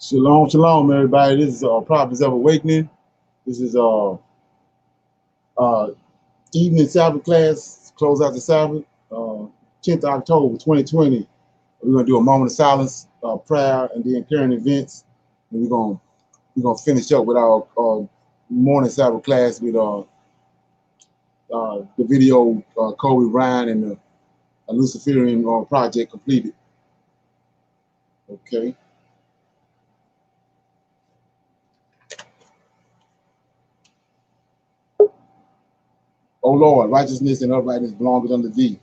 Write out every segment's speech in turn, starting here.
Shalom, shalom, everybody. This is Prophets of Awakening. This is uh, evening Sabbath class, close out the Sabbath, 10th October 2020. We're gonna do a moment of silence, prayer, and then current events. And we're gonna finish up with our morning Sabbath class with the video Kobe Bryant and the Luciferian project completed. Okay. O Lord, righteousness and uprightness belongeth unto thee.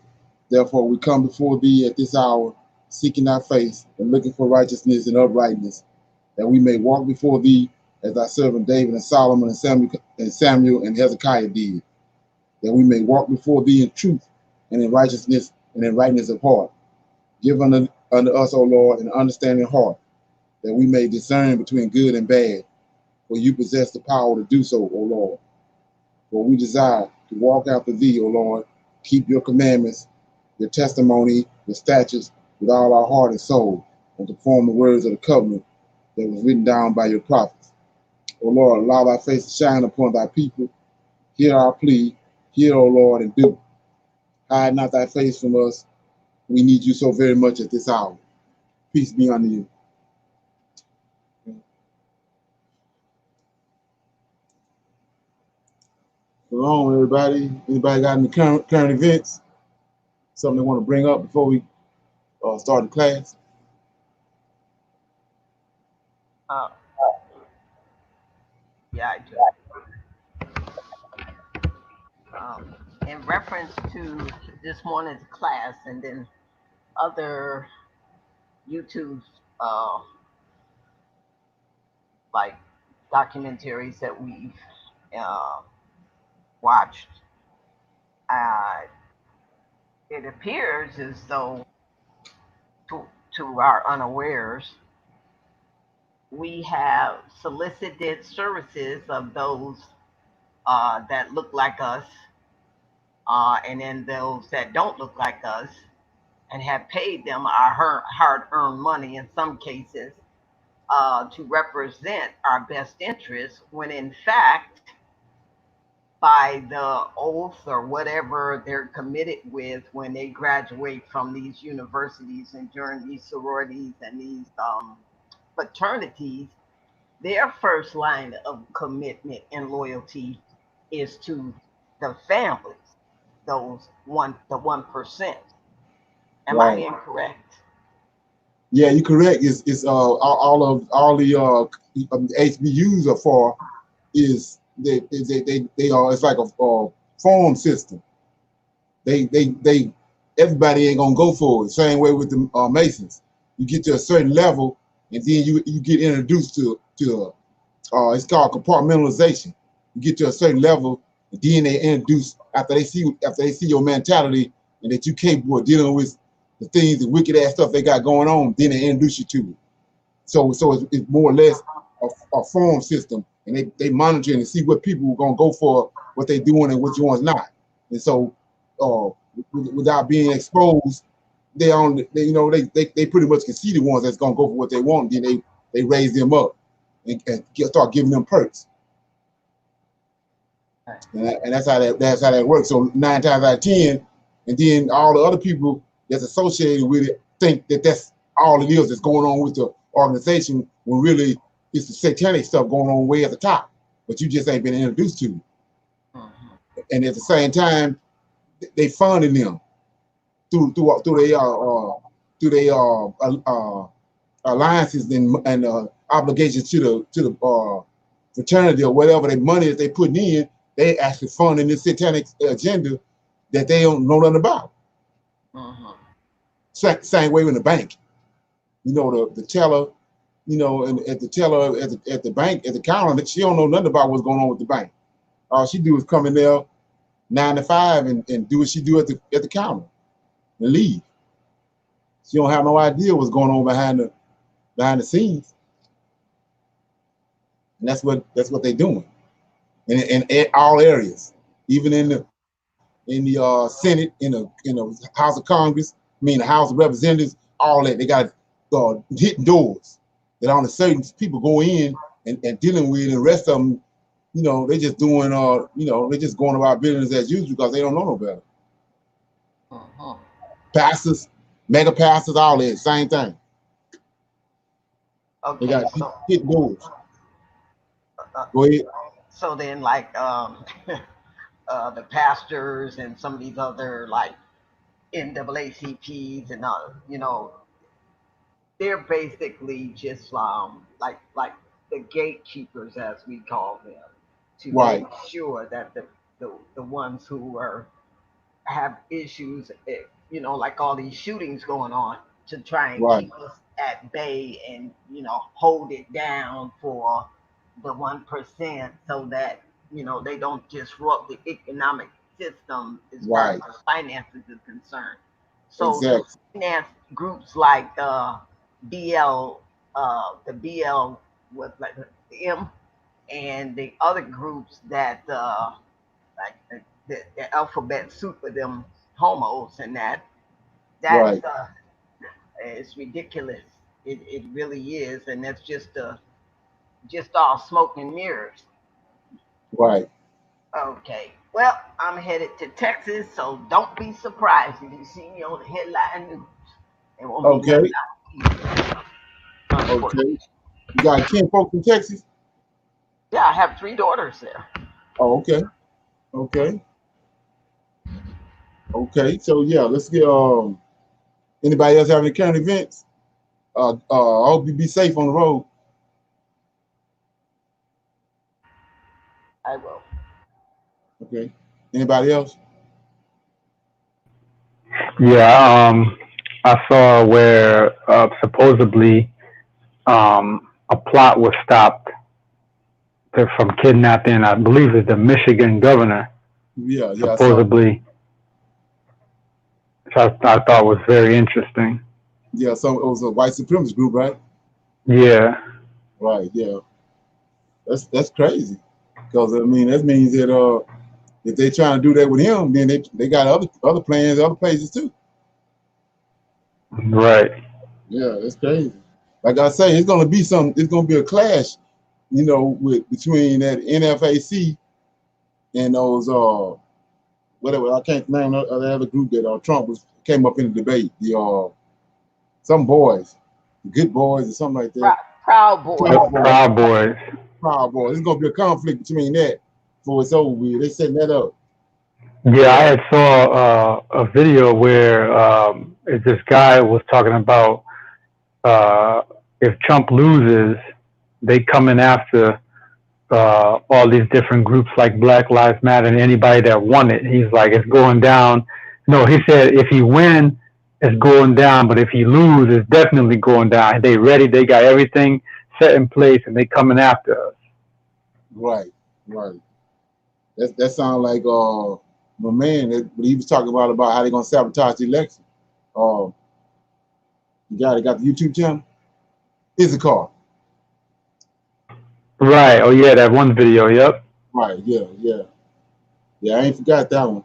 Therefore we come before thee at this hour, seeking thy face and looking for righteousness and uprightness, that we may walk before thee as thy servant David and Solomon and Samuel and Hezekiah did, that we may walk before thee in truth and in righteousness and in rightness of heart. Give unto us, O Lord, an understanding heart, that we may discern between good and bad, for you possess the power to do so, O Lord. For we desire to walk after thee, O Lord, keep your commandments, your testimony, your statutes with all our heart and soul, and to perform the words of the covenant that was written down by your prophets. O Lord, allow thy face to shine upon thy people. Hear our plea. Hear, O Lord, and do. Hide not thy face from us. We need you so very much at this hour. Peace be unto you. Shalom, everybody. Anybody got any current events? Something they want to bring up before we start the class? Yeah, I do. In reference to this morning's class and then other YouTube like documentaries that we've watched, it appears as though to our unawares, we have solicited services of those that look like us, and then those that don't look like us, and have paid them our hard-earned money in some cases to represent our best interests, when in fact, by the oath or whatever they're committed with when they graduate from these universities and during these sororities and these fraternities, their first line of commitment and loyalty is to the families, the 1%. Am I incorrect? Yeah, you're correct. It's all the HBUs are for is they are, it's like a form system. They everybody ain't gonna go for it. Same way with the Masons. You get to a certain level, and then you get introduced to it's called compartmentalization. You get to a certain level, and then they introduce after they see your mentality and that you're capable of dealing with the things, the wicked ass stuff they got going on. Then they introduce you to it. So it's more or less a form system, and they monitor and see what people are gonna go for, what they doing and which ones not. And so without being exposed, they pretty much can see the ones that's gonna go for what they want. And then they raise them up and start giving them perks. And that's how that works. So 9 times out of 10, and then all the other people that's associated with it think that that's all it is that's going on with the organization, when really it's the satanic stuff going on way at the top, but you just ain't been introduced to it. And at the same time, they funding them through their alliances and obligations to the fraternity or whatever they money that they putting in. They actually funding this satanic agenda that they don't know nothing about. Same way in the bank. You know, the teller, and at the teller at the bank, at the counter, she don't know nothing about what's going on with the bank. All she do is come in there 9 to 5 and do what she do at the counter and leave. She don't have no idea what's going on behind the scenes. And that's what they're doing. In all areas, even in the Senate, in the House of Congress, the House of Representatives, all that. They got hitting doors. that only certain people go in and dealing with, and the rest of them, you know, they just doing, you know, they just going about business as usual because they don't know no better. Uh-huh. Pastors, mega pastors, all that, same thing. They Okay, got so hit doors. uh, Go ahead. so then like the pastors and some of these other like NAACPs and you know, they're basically just like the gatekeepers as we call them to make Right, sure that the ones who are have issues, you know, like all these shootings going on, to try and right, keep us at bay and, you know, hold it down for the 1% so that, you know, they don't disrupt the economic system as far as right. finances is concerned. So the Exactly. finance groups like the BL with like the M, and the other groups that like the alphabet soup of them homos and that's Right, it's ridiculous. It really is, and that's just all smoke and mirrors. right. Okay, well, I'm headed to Texas, so don't be surprised if you see me on the headline news. It won't be nothing Okay, out here, unfortunately. okay. You got 10 folks in Texas? Yeah, I have three daughters there. Oh, okay, okay, okay. So yeah, let's get anybody else have any current events? I hope you be safe on the road. I will. Okay. Anybody else? Yeah, I saw where supposedly a plot was stopped from kidnapping. I believe it's the Michigan governor. Yeah, yeah. I saw. Supposedly, which I thought was very interesting. Yeah, some it was a white supremacist group, right? Yeah, Right. Yeah. That's crazy. Because I mean that means that if they trying to do that with him, then they got other plans, other places too. right. Yeah, that's crazy. Like I say, it's gonna be some. It's gonna be a clash, you know, with between that NFAC and those whatever I can't name the other group that Trump was came up in the debate. The some boys, the good boys or something like that. Proud boys. Proud boys. Proud Boys. Proud boys. There's gonna be a conflict between that before it's over with. They setting that up. Yeah, I had saw a video where this guy was talking about uh, if Trump loses, they coming after all these different groups like Black Lives Matter and anybody that won it. He's like, it's going down. No, he said if he win, it's going down, but if he lose, it's definitely going down. They ready. They got everything set in place, and they coming after us. Right, right. That sounds like my man that what he was talking about how they gonna sabotage the election. Uh, the guy that got the YouTube channel is a car. Right. Oh yeah, that one video. Yep. Right, yeah, yeah. Yeah, I ain't forgot that one.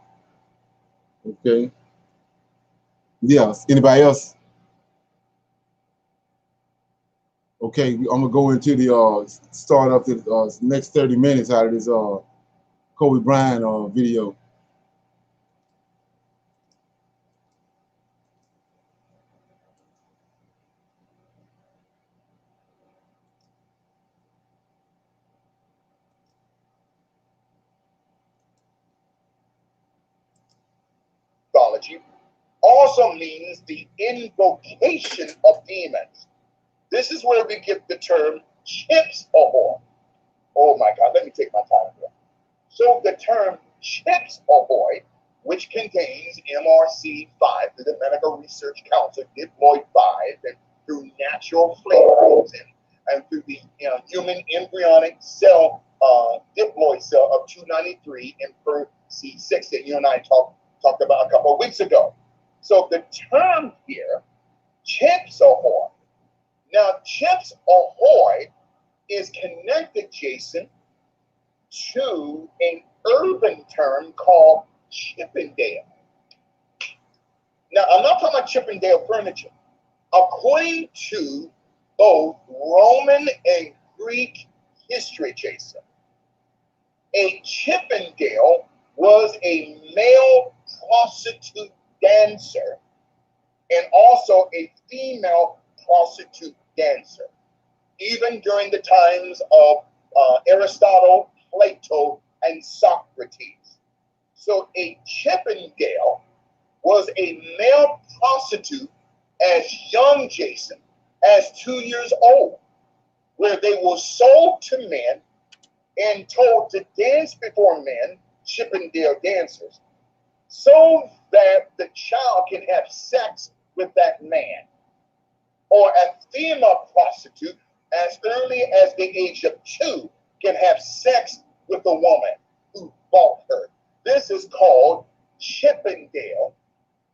Okay. Yeah. Anybody else? Okay, I'm gonna go into the start up the next 30 minutes out of this Kobe Bryant video. Mythology also means the invocation of demons. This is where we get the term chips ahoy. Oh my God, let me take my time here. So the term chips ahoy, which contains MRC5 through the Medical Research Council, diploid 5, and through natural flavorings and through the human embryonic cell, diploid cell of 293 and per C6 that you and I talked about a couple of weeks ago. So the term here, chips ahoy. Now, chips ahoy is connected, Jason, to an urban term called Chippendale. Now, I'm not talking about Chippendale furniture. According to both in a Greek history, Jason, a Chippendale was a male prostitute dancer and also a female prostitute dancer, even during the times of Aristotle, Plato, and Socrates. So a Chippendale was a male prostitute as young, Jason, as 2 years old, where they were sold to men and told to dance before men, Chippendale dancers, so that the child can have sex with that man. Or a female prostitute, as early as the age of 2, can have sex with a woman who bought her. This is called Chippendale,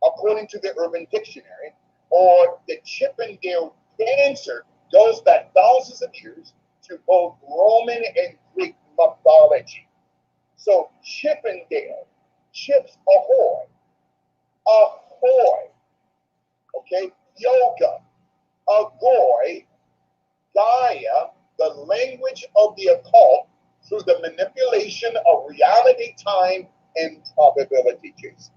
according to the Urban Dictionary, or the Chippendale dancer goes back thousands of years to both Roman and Greek mythology. So Chippendale, chips ahoy, okay, yoga, agoy, Gaia, the language of the occult through the manipulation of reality, time, and probability, Jason.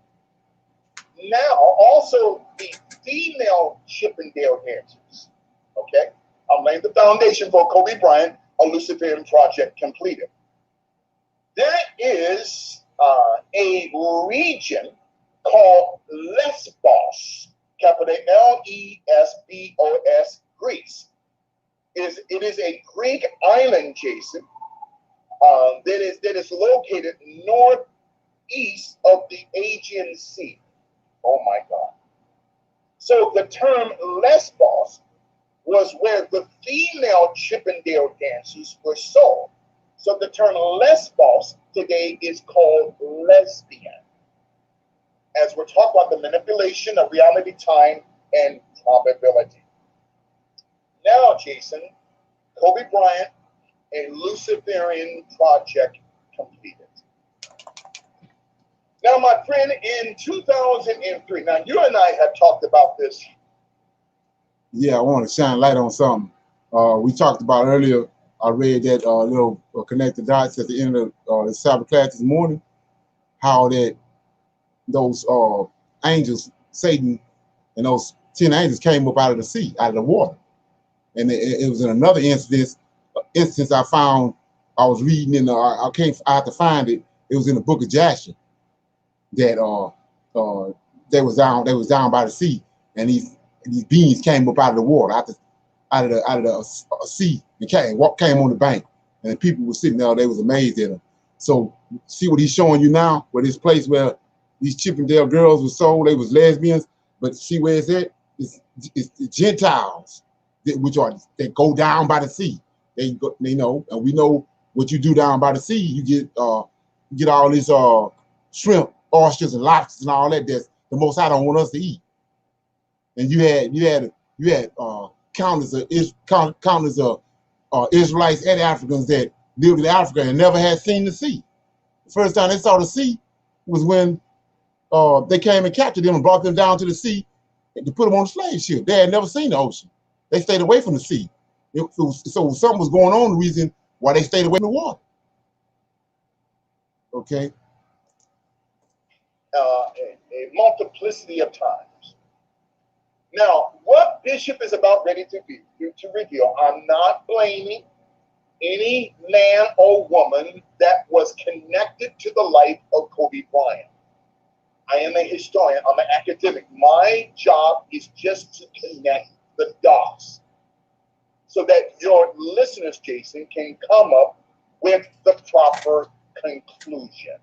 Now, also the female Chippendale dancers, okay? I'm laying the foundation for Kobe Bryant, a Luciferian project completed. There is a region called Lesbos, capital Lesbos, Greece. It is a Greek island, Jason, that is located northeast of the Aegean Sea. Oh my God. So the term Lesbos was where the female Chippendale dancers were sold. So the term Lesbos today is called lesbian, as we're talking about the manipulation of reality, time, and probability. Now, Jason, Kobe Bryant, a Luciferian project completed. Now, my friend, in 2003, now you and I have talked about this. Yeah, I want to shine light on something. We talked about earlier. I read that little connected dots at the end of the Sabbath class this morning, how that those angels, Satan, and those 10 angels came up out of the sea, out of the water. And it was in another instance I found, I was reading in I had to find it. It was in the book of Jasher that they was down by the sea, and these beings came up out of the water, out of the sea, and came on the bank, and the people were sitting there. They was amazed at them. So see what he's showing you now, where this place where these Chippendale girls were sold, they was lesbians, but see where it's at? It's the Gentiles, that go down by the sea. They know, and we know what you do down by the sea. You get all this shrimp, oysters, and lobsters and all that. That's the Most High don't want us to eat. And you had countless of Israelites and Africans that lived in Africa and never had seen the sea. The first time they saw the sea was when they came and captured them and brought them down to the sea to put them on a slave ship. They had never seen the ocean. They stayed away from the sea. So something was going on, the reason why they stayed away from the water. Okay. A multiplicity of times. Now, what Bishop is about ready to reveal, I'm not blaming any man or woman that was connected to the life of Kobe Bryant. I am a historian. I'm an academic. My job is just to connect the dots so that your listeners, Jason, can come up with the proper conclusion.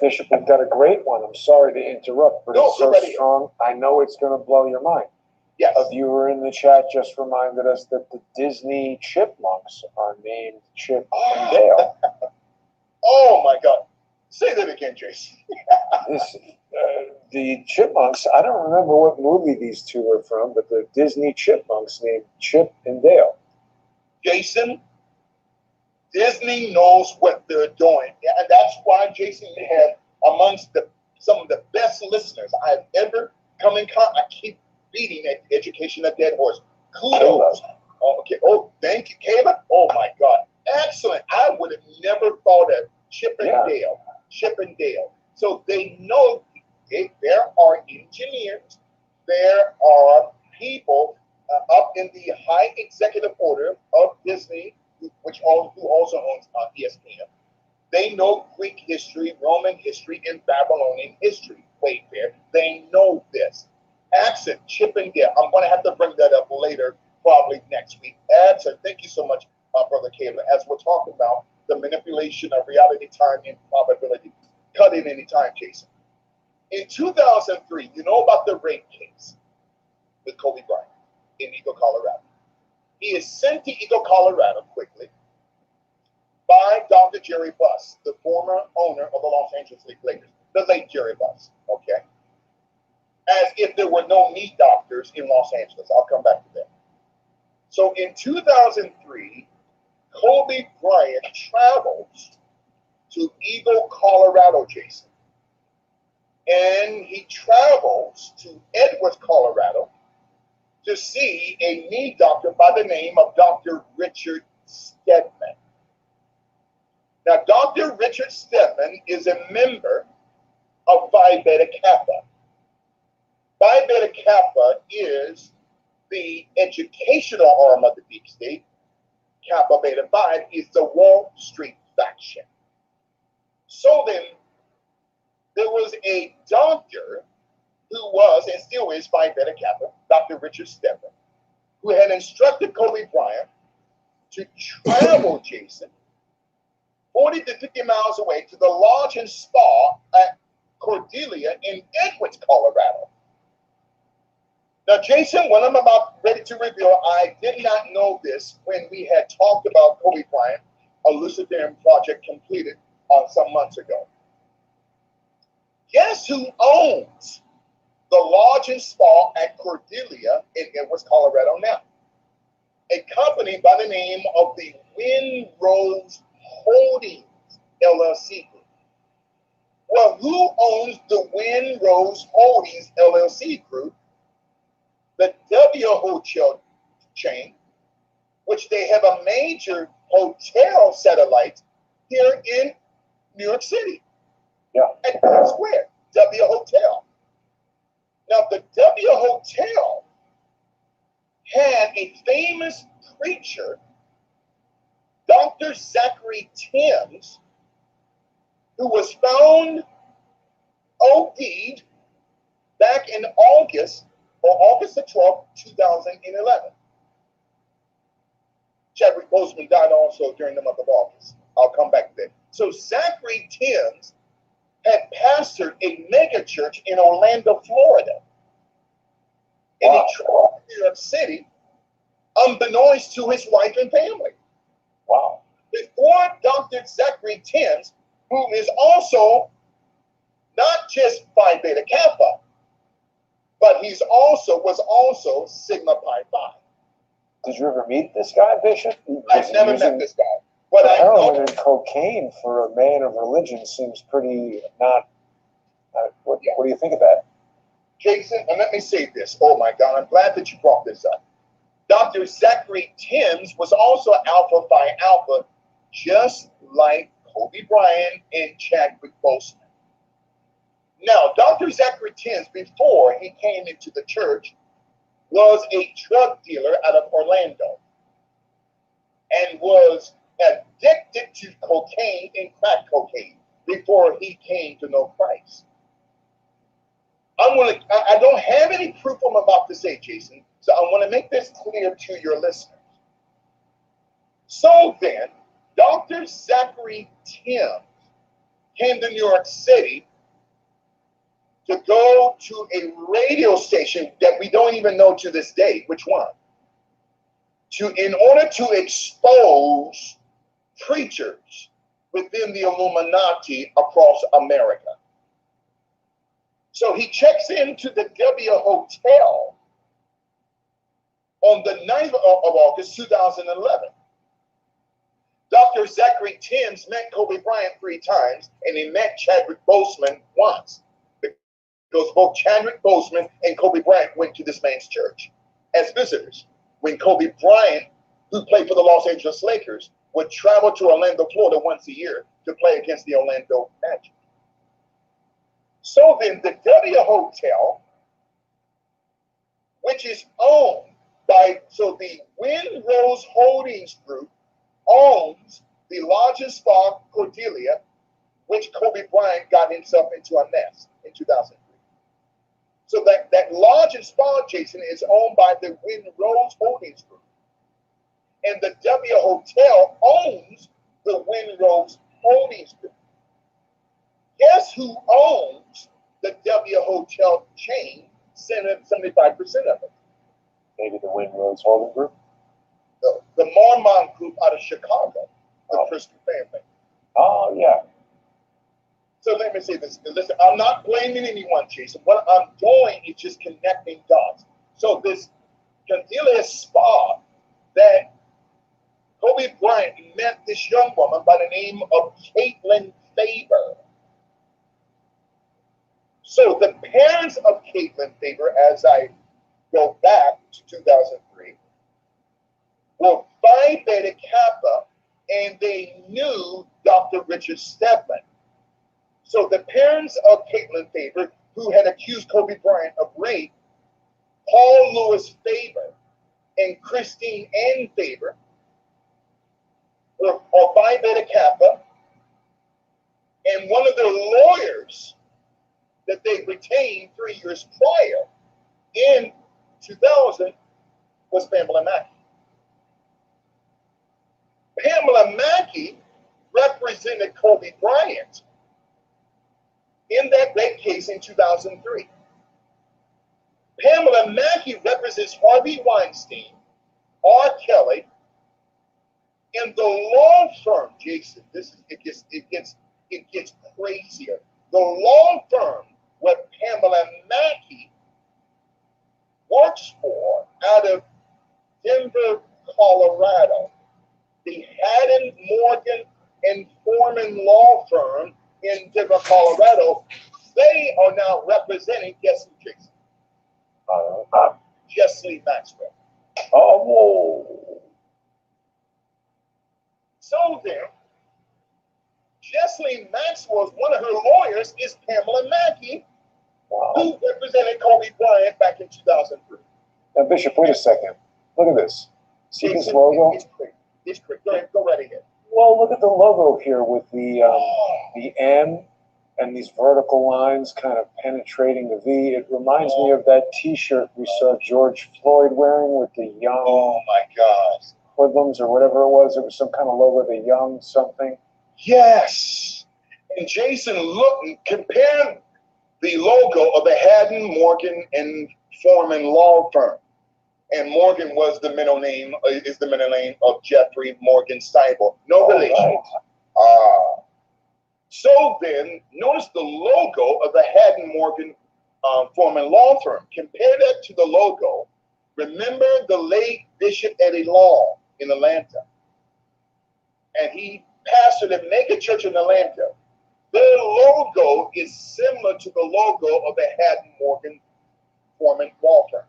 Bishop, we've got a great one. I'm sorry to interrupt, but it's so strong. I know it's going to blow your mind. Yes. A viewer in the chat just reminded us that the Disney chipmunks are named Chip and Dale. Oh my God. Say that again, Jason. The chipmunks, I don't remember what movie these two are from, but the Disney chipmunks named Chip and Dale. Jason, Disney knows what they're doing. And that's why, Jason, you have amongst some of the best listeners I've ever come in contact. I keep beating that education of dead horse. Kudos. Okay. Oh, Thank you, Caleb. Oh my God, excellent. I would have never thought of Chippendale. Chippendale. So they know there are engineers, there are people up in the high executive order of Disney, who also owns ESPN. They know Greek history, Roman history, and Babylonian history. Wait there. They know this. Accent, Chippendale. I'm going to have to bring that up later, probably next week. Accent. Thank you so much, Brother Caleb. As we're talking about the manipulation of reality, time, and probability. Cut in any time, Jason. In 2003, you know about the rape case with Kobe Bryant in Eagle, Colorado. He is sent to Eagle, Colorado quickly by Dr. Jerry Buss, the former owner of the Los Angeles Lakers, the late Jerry Buss, okay? As if there were no knee doctors in Los Angeles. I'll come back to that. So in 2003, Kobe Bryant travels to Eagle, Colorado, Jason. And he travels to Edwards, Colorado, to see a knee doctor by the name of Dr. Richard Stedman. Now, Dr. Richard Stedman is a member of Phi Beta Kappa. Phi Beta Kappa is the educational arm of the deep state. Kappa Beta Phi is the Wall Street faction. So then, there was a doctor who was and still is Phi Beta Kappa, Dr. Richard Stedman, who had instructed Kobe Bryant to travel, Jason, 40 to 50 miles away to the lodge and spa at Cordelia in Edwards, Colorado. Now, Jason, when I'm about ready to reveal, I did not know this when we had talked about Kobe Bryant, a Luciferian project completed some months ago. Guess who owns the lodge and spa at Cordelia in Edwards, Colorado now? A company by the name of the Windrose Holdings LLC Group. Well, who owns the Windrose Holdings LLC Group? The W Hotel chain, which they have a major hotel satellite here in New York City. Yeah. At Times Square, W Hotel. Now, the W Hotel had a famous preacher, Dr. Zachary Timms, who was found OD'd back in August the 12th, 2011. Chadwick Boseman died also during the month of August. I'll come back to that. So Zachary Timms had pastored a mega church in Orlando, Florida. And he traveled to New York City unbeknownst to his wife and family. Wow. Before Dr. Zachary Timms, who is also not just Phi Beta Kappa, but was also Sigma Pi Phi. Did you ever meet this guy, Bishop? I've never met this guy. But I heroin know and cocaine for a man of religion seems pretty not. What do you think of that? Jason, and let me say this. Oh my God, I'm glad that you brought this up. Dr. Zachary Timms was also Alpha Phi Alpha, just like Kobe Bryant and Chadwick Boseman. Now, Dr. Zachary Timms, before he came into the church, was a drug dealer out of Orlando and was addicted to cocaine and crack cocaine before he came to know Christ. I don't have any proof I'm about to say, Jason, so I want to make this clear to your listeners. So then, Dr. Zachary Timms came to New York City to go to a radio station that we don't even know to this day which one, in order to expose preachers within the Illuminati across America. So he checks into the W Hotel on the 9th of August, 2011. Dr. Zachary Timms met Kobe Bryant 3 times, and he met Chadwick Boseman once, because both Chadwick Boseman and Kobe Bryant went to this man's church as visitors. When Kobe Bryant who played for the Los Angeles Lakers, would travel to Orlando, Florida once a year to play against the Orlando Magic. So then the W Hotel, which is owned by, so the Windrose Holdings Group owns the Lodge and Spa Cordelia, which Kobe Bryant got himself into a mess in 2003. So that Lodge and Spa, Jason, is owned by the Windrose Holdings Group. And the W Hotel owns the Windrose Holdings Group. Guess who owns the W Hotel chain? 75% of it. Maybe the Windrose Holding Group? The Mormon Group out of Chicago, the Christian family. Oh, yeah. So let me say this. Listen, I'm not blaming anyone, Jason. What I'm doing is just connecting dots. So this Cordelia Spa that Kobe Bryant met this young woman by the name of Caitlin Faber. So the parents of Caitlin Faber, as I go back to 2003, were Phi Beta Kappa, and they knew Dr. Richard Stedman. So the parents of Caitlin Faber, who had accused Kobe Bryant of rape, Paul Louis Faber and Christine Ann Faber, were Phi Beta Kappa, and one of their lawyers that they retained 3 years prior in 2000 was Pamela Mackey. Pamela Mackey represented Kobe Bryant in that rape case in 2003. Pamela Mackey represents Harvey Weinstein, R. Kelly, and the law firm, Jason. It gets crazier. The law firm what Pamela Mackey works for out of Denver, Colorado, the Haddon, Morgan, and Foreman law firm in Denver, Colorado, they are now representing, guess who, Jason? Jessie Maxwell. Oh, whoa. So then, Jessie Maxwell's one of her lawyers is Pamela Mackey, who represented Kobe Bryant back in 2003. Now, Bishop, wait a second. Look at this. See this logo? It's great. Go right ahead. Well, look at the logo here with the M and these vertical lines kind of penetrating the V. It reminds me of that T-shirt we saw George Floyd wearing with the young. Oh my gosh. Hoodlums or whatever it was. It was some kind of logo, the young something. Yes. And Jason, look, compare the logo of the Haddon, Morgan, and Foreman law firm. And Morgan was the middle name, is the middle name of Jeffrey Morgan Steibel. No relation. Right. So then, notice the logo of the Haddon, Morgan, Foreman law firm. Compare that to the logo. Remember the late Bishop Eddie Law in Atlanta. And he pastored a mega church in Atlanta. Their logo is similar to the logo of the Haddon, Morgan, Foreman law firm.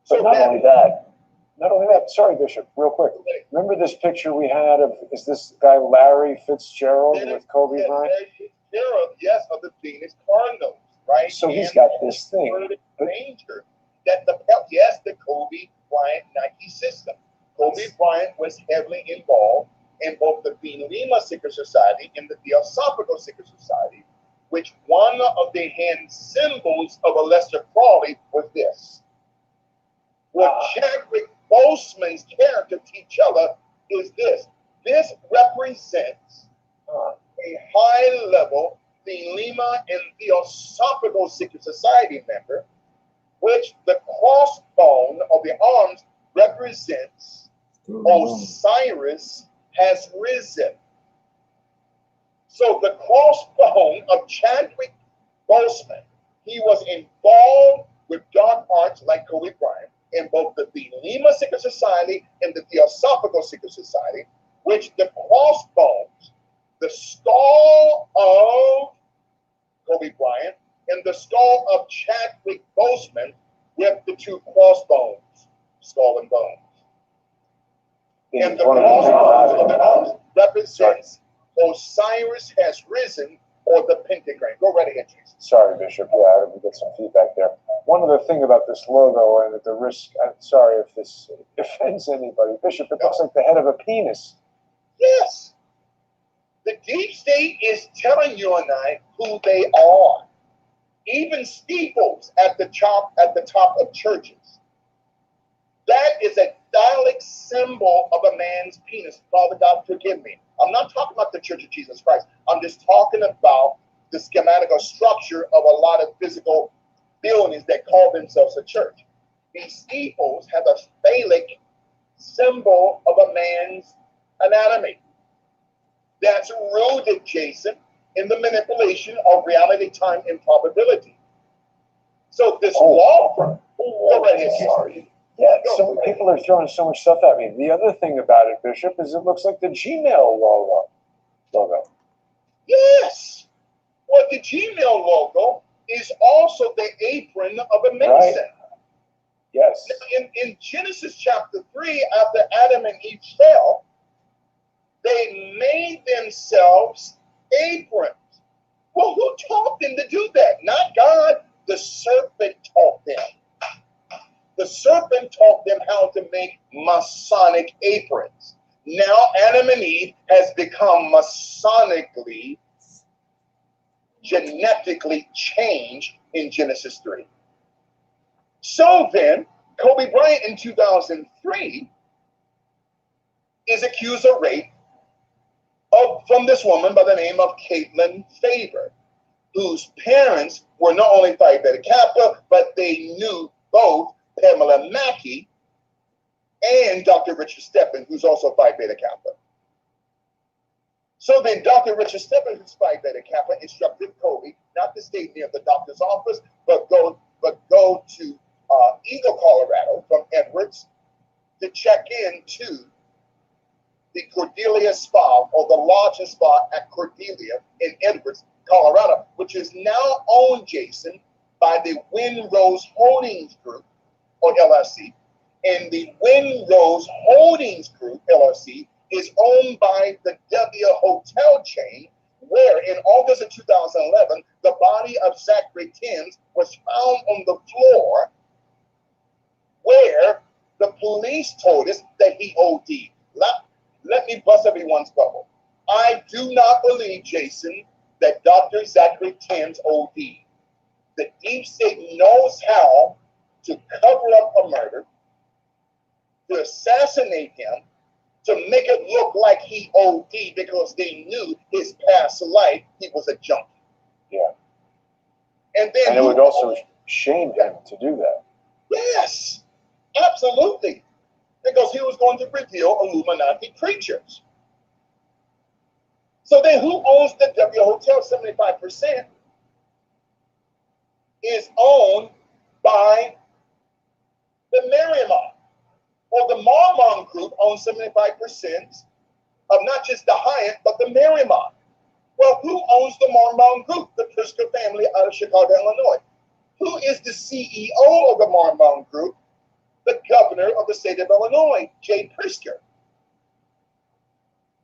So not only that, sorry, Bishop, real quick. Remember this picture we had of, is this guy Larry Fitzgerald with Kobe Bryant? Fitzgerald, yes, of the Phoenix Cardinals, right? So he's got this thing. Danger that the Kobe Bryant Nike system. Kobe Bryant was heavily involved in both the Phi Lima Secret Society and the Theosophical Secret Society, which one of the hand symbols of Aleister Crowley was this. What Chadwick Boseman's character T'Challa is this. This represents a high-level Phi Lima and Theosophical Secret Society member, which the crossbone of the arms represents Osiris has risen. So the crossbone of Chadwick Boseman, he was involved with dark arts like Kobe Bryant in both the Phi Lima Secret Society and the Theosophical Secret Society, which the crossbones, the skull of Kobe Bryant and the skull of Chadwick Boseman with the two crossbones, skull and bones. And the cross of the arms represents Osiris has risen, or the pentagram. Go right ahead, Jason. Sorry, Bishop. Yeah, we get some feedback there. One other thing about this logo, and at the risk, I'm sorry if this offends anybody, Bishop, it looks like the head of a penis. Yes. The deep state is telling you and I who they are. Even steeples at the top of churches. That is a phallic symbol of a man's penis. Father God, forgive me. I'm not talking about the Church of Jesus Christ. I'm just talking about the schematic or structure of a lot of physical buildings that call themselves a church. These steeples have a phallic symbol of a man's anatomy. That's rooted, Jason, in the manipulation of reality, time, and probability. So this law firm, go right ahead, sorry. Yeah, so people are throwing so much stuff at me. The other thing about it, Bishop, is it looks like the Gmail logo. Yes. Well, the Gmail logo is also the apron of a mason. Right. Yes. In Genesis chapter 3, after Adam and Eve fell, they made themselves aprons. Well, who taught them to do that? Not God. The serpent taught them. The serpent taught them how to make Masonic aprons. Now Adam and Eve has become Masonically, genetically changed in Genesis 3. So then, Kobe Bryant in 2003 is accused of rape from this woman by the name of Caitlin Faber, whose parents were not only Phi Beta Kappa, but they knew both Pamela Mackey and Dr. Richard Steppen, who's also Phi Beta Kappa. So then Dr. Richard Steppen, who's Phi Beta Kappa, instructed Kobe not to stay near the doctor's office, but go to Eagle, Colorado, from Edwards, to check into the Cordelia Spa, or the Lodge and Spa at Cordelia in Edwards, Colorado, which is now owned, Jason, by the Windrose Holdings Group, or LLC. And the Windrose Holdings Group, LLC, is owned by the W Hotel chain, where in August of 2011, the body of Zachary Timms was found on the floor, where the police told us that he OD'd. Let me bust everyone's bubble. I do not believe, Jason, that Dr. Zachary Timms OD'd. The deep state knows how to cover up a murder, to assassinate him, to make it look like he OD'd because they knew his past life, he was a junkie. Yeah. And then it would also shame him to do that. Yes, absolutely. Because he was going to reveal Illuminati creatures. So then who owns the W Hotel? 75% is owned by the Marymount. Well, the Marmont Group owns 75% of not just the Hyatt, but the Marymount. Well, who owns the Marmont Group? The Pritzker family out of Chicago, Illinois. Who is the CEO of the Marmont Group? The governor of the state of Illinois, Jay Pritzker.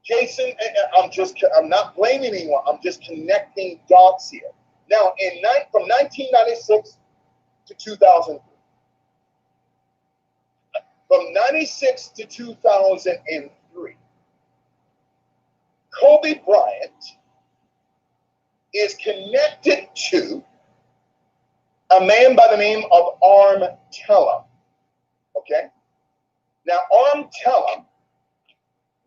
Jason, I'm not blaming anyone. I'm just connecting dots here. Now, from 1996 to 2003, from 96 to 2003, Kobe Bryant is connected to a man by the name of Arm Tellem. Okay? Now, Arm Tellem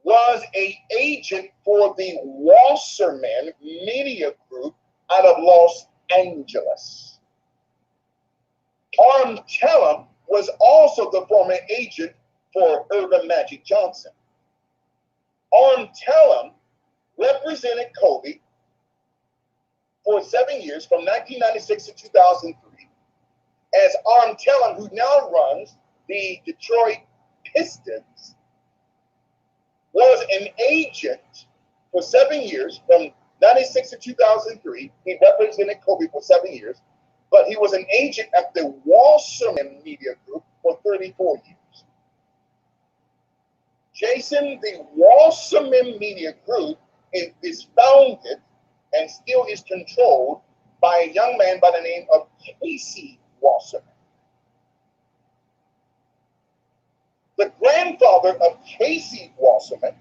was an agent for the Wasserman Media Group out of Los Angeles. Arm Tellem was also the former agent for Urban Magic Johnson. Arm Tellem represented Kobe for 7 years, from 1996 to 2003, as Arm Tellem, who now runs the Detroit Pistons, was an agent for 7 years, from 96 to 2003. He represented Kobe for 7 years, but he was an agent at the Wasserman Media Group for 34 years. Jason, the Wasserman Media Group is founded and still is controlled by a young man by the name of Casey Wasserman. The grandfather of Casey Wasserman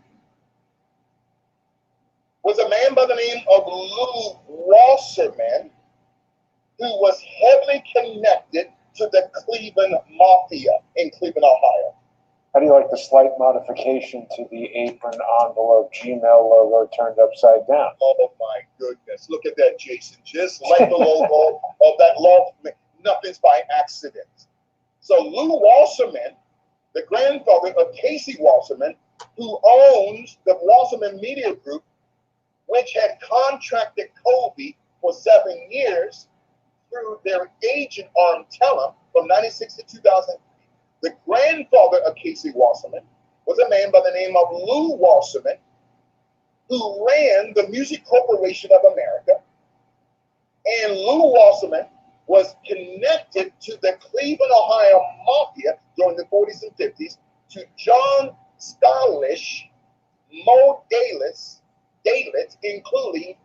was a man by the name of Lou Wasserman, who was heavily connected to the Cleveland Mafia in Cleveland, Ohio. How do you like the slight modification to the apron envelope Gmail logo turned upside down? Oh my goodness. Look at that, Jason. Just like the logo of that law, nothing's by accident. So Lou Wasserman, the grandfather of Casey Wasserman, who owns the Wasserman Media Group, which had contracted Kobe for 7 years through their agent Arm Tellem from 96 to 2000. The grandfather of Casey Wasserman was a man by the name of Lou Wasserman, who ran the Music Corporation of America. And Lou Wasserman was connected to the Cleveland, Ohio Mafia during the 40s and 50s to John Stylish, Mo Dalis, including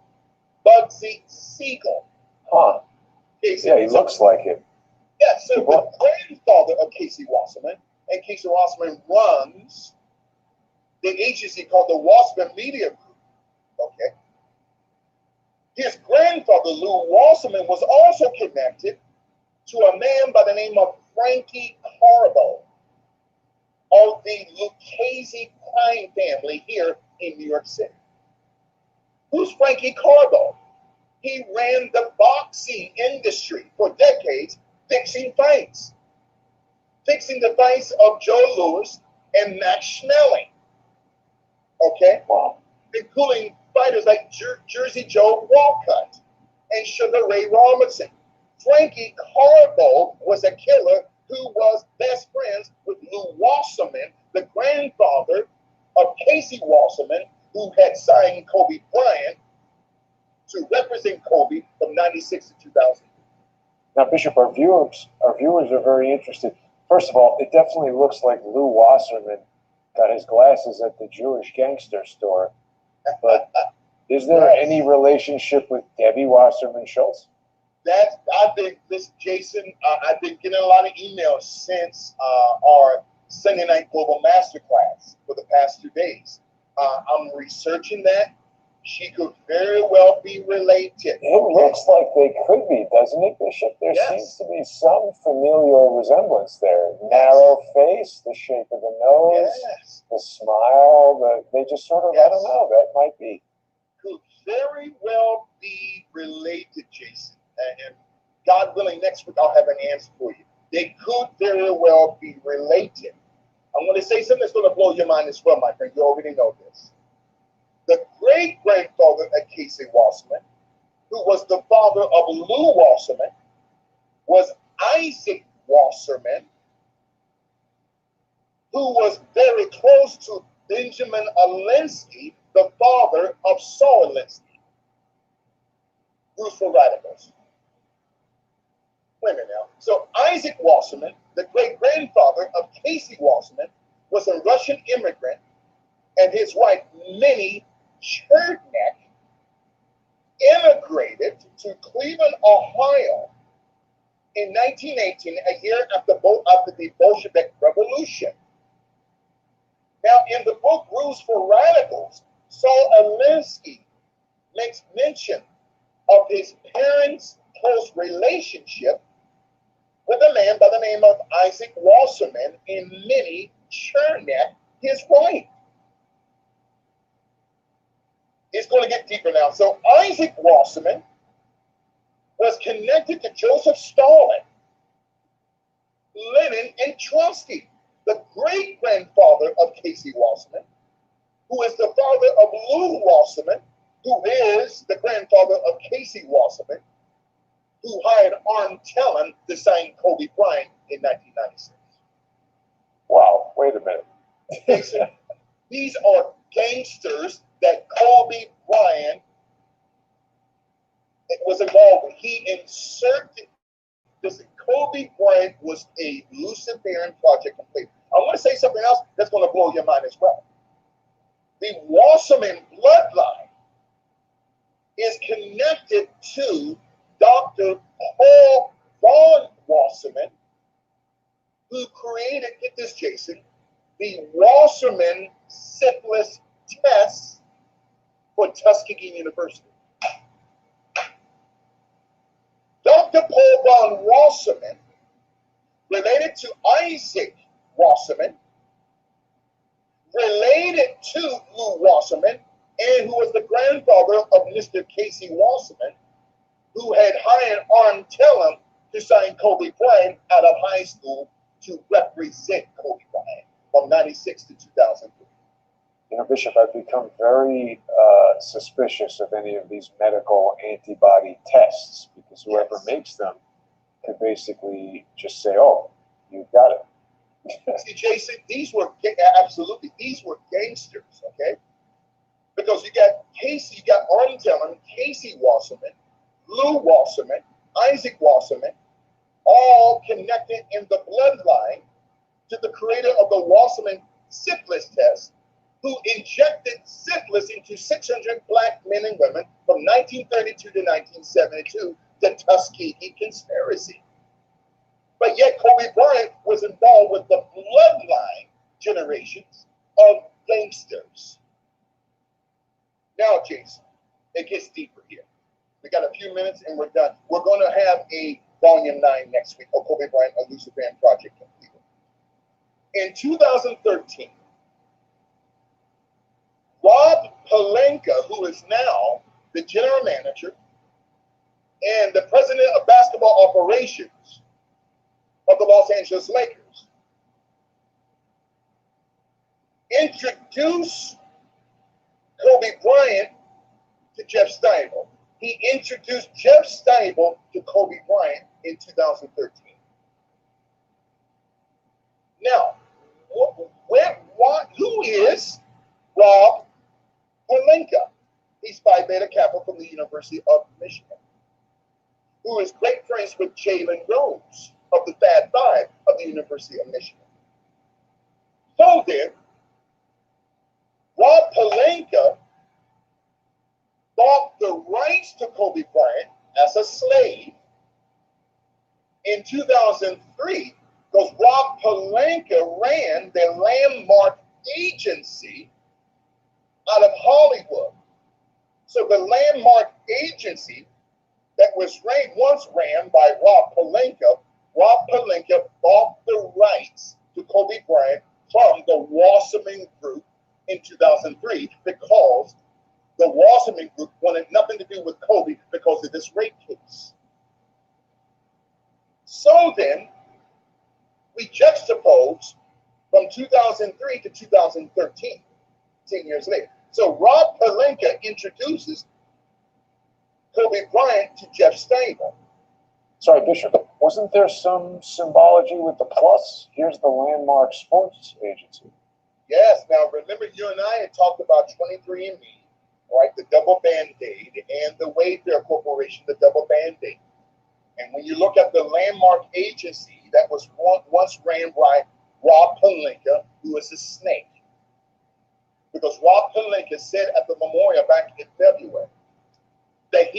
Bugsy Siegel. Huh. Casey Yeah, he looks like it. Yeah, so the grandfather of Casey Wasserman, and Casey Wasserman runs the agency called the Wasserman Media Group. Okay. His grandfather, Lou Wasserman, was also connected to a man by the name of Frankie Carbo of the Lucchese crime family here in New York City. Who's Frankie Carbo? He ran the boxing industry for decades, fixing fights the fights of Joe Louis and Max Schnelling. Okay? Wow. Including fighters like Jersey Joe Walcott and Sugar Ray Robinson. Frankie Carbo was a killer who was best friends with Lou Wasserman, the grandfather of Casey Wasserman, who had signed Kobe Bryant to represent Kobe from 96 to 2000. Now, Bishop, our viewers are very interested. First of all, it definitely looks like Lou Wasserman got his glasses at the Jewish gangster store. But is there any relationship with Debbie Wasserman Schultz? I've been getting a lot of emails since our Sunday night global masterclass for the past 2 days. I'm researching that. She could very well be related. It looks like they could be, doesn't it, Bishop? There seems to be some familial resemblance there. Narrow face, the shape of the nose, the smile, they just sort of, I don't know, that might be. Could very well be related, Jason. And God willing, next week I'll have an answer for you. They could very well be related. I'm going to say something that's going to blow your mind as well, my friend. You already know this. The great-grandfather of Casey Wasserman, who was the father of Lou Wasserman, was Isaac Wasserman, who was very close to Benjamin Alinsky, the father of Saul Alinsky. Bruce for Radicals. Wait a minute now. So Isaac Wasserman, the great-grandfather of Casey Wasserman, was a Russian immigrant, and his wife, Minnie Chernak, immigrated to Cleveland, Ohio in 1918, a year after the Bolshevik Revolution. Now, in the book Rules for Radicals, Saul Alinsky makes mention of his parents' close relationship with a man by the name of Isaac Wasserman and Minnie Chernak, his wife. It's going to get deeper now. So Isaac Wasserman was connected to Joseph Stalin, Lenin, and Trotsky, the great-grandfather of Casey Wasserman, who is the father of Lou Wasserman, who is the grandfather of Casey Wasserman, who hired Arm Tellem to sign Kobe Bryant in 1996. Wow, wait a minute. Jason, these are gangsters that Kobe Bryant was involved with. He inserted this. Kobe Bryant was a Luciferian project complete. I want to say something else that's going to blow your mind as well. The Wasserman bloodline is connected to Dr. Paul von Wasserman, who created, get this, Jason, the Wasserman syphilis test for Tuskegee University. Dr. Paul von Wasserman, related to Isaac Wasserman, related to Lou Wasserman, and who was the grandfather of Mr. Casey Wasserman, who had hired Arm Tellum to sign Kobe Bryant out of high school to represent Kobe Bryant from 96 to 2003. You know, Bishop, I've become very suspicious of any of these medical antibody tests because whoever makes them could basically just say, oh, you've got it. See, Jason, these were gangsters, okay? Because you got Casey, you got Arm Tellum, Casey Wasserman, Lou Wasserman, Isaac Wasserman, all connected in the bloodline to the creator of the Wasserman syphilis test, who injected syphilis into 600 black men and women from 1932 to 1972, the Tuskegee conspiracy. But yet Kobe Bryant was involved with the bloodline generations of gangsters. Now, Jason, it gets deeper here. We got a few minutes and we're done. We're going to have a volume 9 next week of Kobe Bryant, a Lucifer Project completed. In 2013, Rob Pelinka, who is now the general manager and the president of basketball operations of the Los Angeles Lakers, introduced Kobe Bryant to Jeff Steibel. He introduced Jeff Steibel to Kobe Bryant in 2013. Now, who is Rob Pelinka? He's Phi Beta Kappa from the University of Michigan, who is great friends with Jalen Rose of the Fab Five of the University of Michigan. So then, Rob Pelinka bought the rights to Kobe Bryant as a slave in 2003 because Rob Pelinka ran the Landmark Agency out of Hollywood. So the Landmark Agency that was once ran by Rob Pelinka bought the rights to Kobe Bryant from the Wasserman Group in 2003 because the Wasserman Group wanted nothing to do with Kobe because of this rape case. So then, we juxtapose from 2003 to 2013, 10 years later. So Rob Pelinka introduces Kobe Bryant to Jeff Steibel. Sorry, Bishop, wasn't there some symbology with the plus? Here's the Landmark Sports Agency. Yes, now remember you and I had talked about 23andMe, right? The double Band-Aid, and the Wayfair Corporation, the double Band-Aid. And when you look at the Landmark Agency that was once ran by Rob Pelinka, who was a snake. Because Rob Pelinka said at the memorial back in February that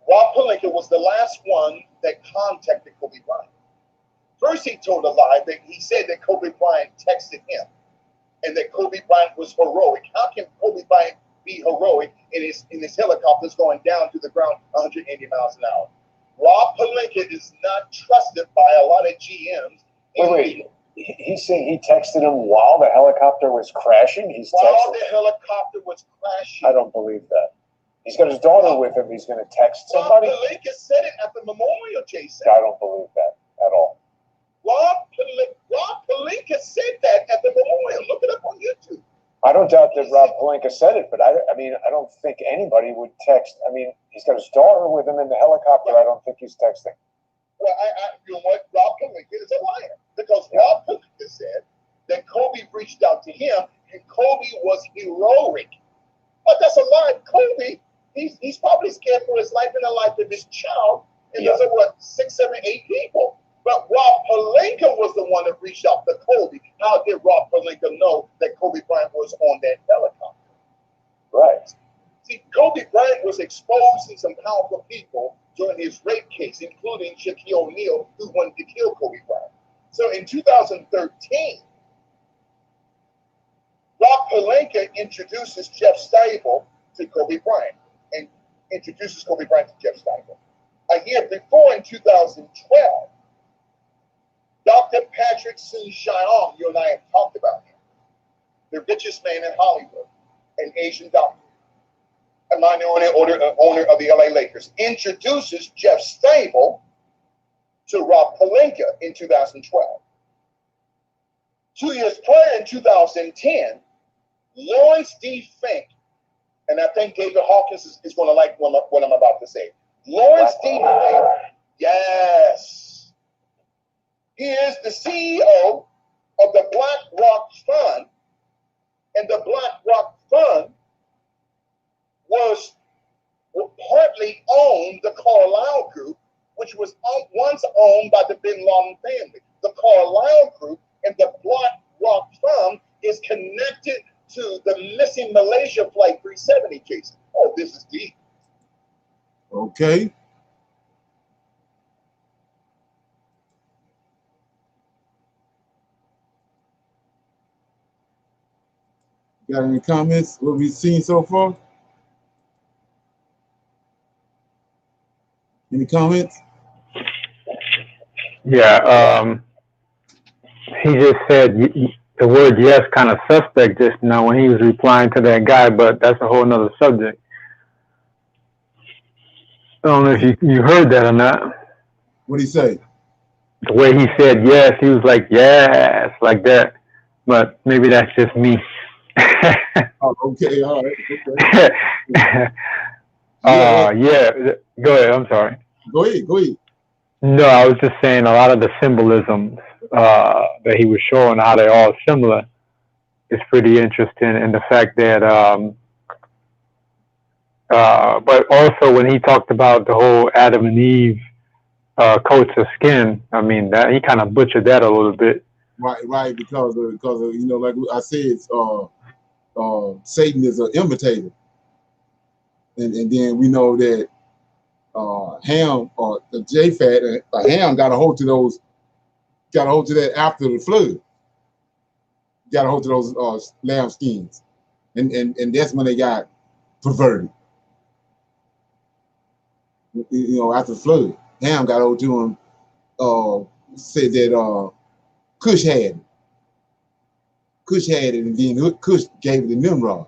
Rob Pelinka was the last one that contacted Kobe Bryant. First, he told a lie that he said that Kobe Bryant texted him and that Kobe Bryant was heroic. How can Kobe Bryant be heroic in his helicopters going down to the ground 180 miles an hour? Rob Pelinka is not trusted by a lot of GMs. Wait. He's saying he texted him while the helicopter was crashing? While the helicopter was crashing. I don't believe that. He's got his daughter with him. He's going to text somebody? Rob Pelinka said it at the memorial, Jason. I don't believe that at all. Rob Pelinka said that at the memorial. Look it up on YouTube. I don't doubt that Rob Pelinka said it, but I don't think anybody would text. I mean, he's got his daughter with him in the helicopter. I don't think he's texting. Well, you know what? Rob Pelinka is a liar because Rob Pelinka said that Kobe reached out to him and Kobe was heroic. But that's a lie. Kobe, he's probably scared for his life and the life of his child. And there's 6, 7, 8 people. But Rob Pelinka was the one that reached out to Kobe. How did Rob Pelinka know that Kobe Bryant was on that helicopter? Right. See, Kobe Bryant was exposing some powerful people during his rape case, including Shaquille O'Neal, who wanted to kill Kobe Bryant. So in 2013, Rob Pelinka introduces Jeff Stable to Kobe Bryant and introduces Kobe Bryant to Jeff Stable. A year before, in 2012, Dr. Patrick Soon-Shiong, you and I have talked about him, the richest man in Hollywood, an Asian doctor, a minority owner of the LA Lakers, introduces Jeff Stable to Rob Pelinka in 2012. 2 years prior, in 2010, Lawrence D. Fink, and I think David Hawkins is going to like what I'm about to say. Lawrence D. Fink, yes, he is the CEO of the Black Rock Fund, and the Black Rock Fund was partly owned the Carlyle Group, which was once owned by the Bin Laden family. The Carlyle Group and the Black Rock Fund is connected to the missing Malaysia Flight 370 case. Oh, this is deep. Okay. Got any comments? What we've seen so far? Any comments? Yeah, he just said the word yes kind of suspect just now when he was replying to that guy, but that's a whole nother subject. I don't know if you heard that or not. What did he say? The way he said yes, he was like, yes, like that. But maybe that's just me. Oh, okay, all right. Okay. Yeah. Go ahead. I'm sorry. Go ahead. No, I was just saying a lot of the symbolisms that he was showing, how they're all similar, is pretty interesting. And the fact that, but also when he talked about the whole Adam and Eve coats of skin, I mean, that he kind of butchered that a little bit. Right, because of like I said, Satan is an imitator, and then we know that Ham or the Japhet, Ham got a hold to that after the flood. Got a hold to those lamb skins, and that's when they got perverted. After the flood, Ham got a hold to him. Said that Cush had it. Cush had it, and then Cush gave it to Nimrod.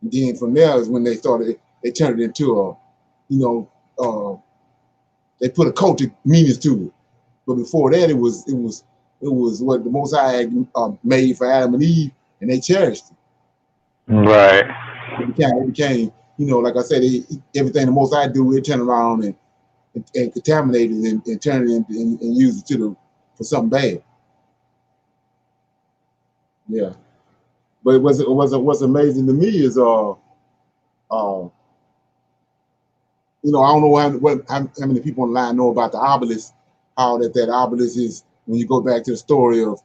And then from there is when they turned it into they put a cultic meanings to it. But before that, it was what the Most High had made for Adam and Eve, and they cherished it. Right. It became, like I said, everything the Most High do, it turn around and contaminate it and turn it and use it for something bad. Yeah. But what's amazing to me is I don't know how many people online know about the obelisk, how that obelisk is, when you go back to the story of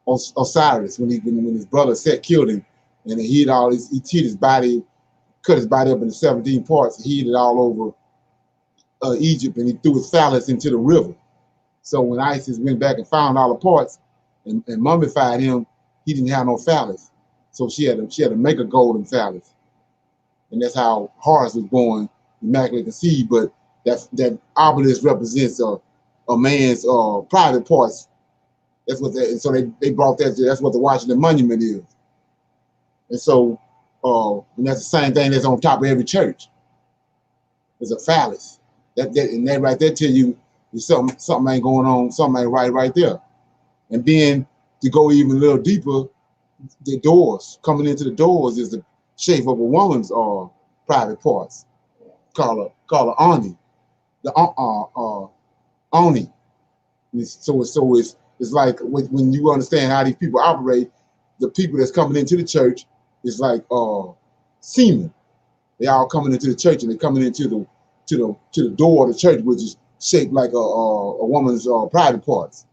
Osiris, when his brother Set killed him, and he hit his body, cut his body up into 17 parts, he hid it all over Egypt, and he threw his phallus into the river. So when Isis went back and found all the parts and mummified him, he didn't have no phallus. So she had to make a golden phallus. And that's how Horus was born, immaculate conceived. But that obelisk represents a man's private parts. That's what and so they brought that to, that's what the Washington Monument is. And so and that's the same thing that's on top of every church. There's a phallus. And that right there tell you something ain't going on, something ain't right there. And then to go even a little deeper, the doors, coming into the doors is the shape of a woman's private parts. Call her Ani. The Oni. So it's like when you understand how these people operate, the people that's coming into the church is like semen. They all coming into the church and they're coming into to the door of the church, which is shaped like a woman's private parts,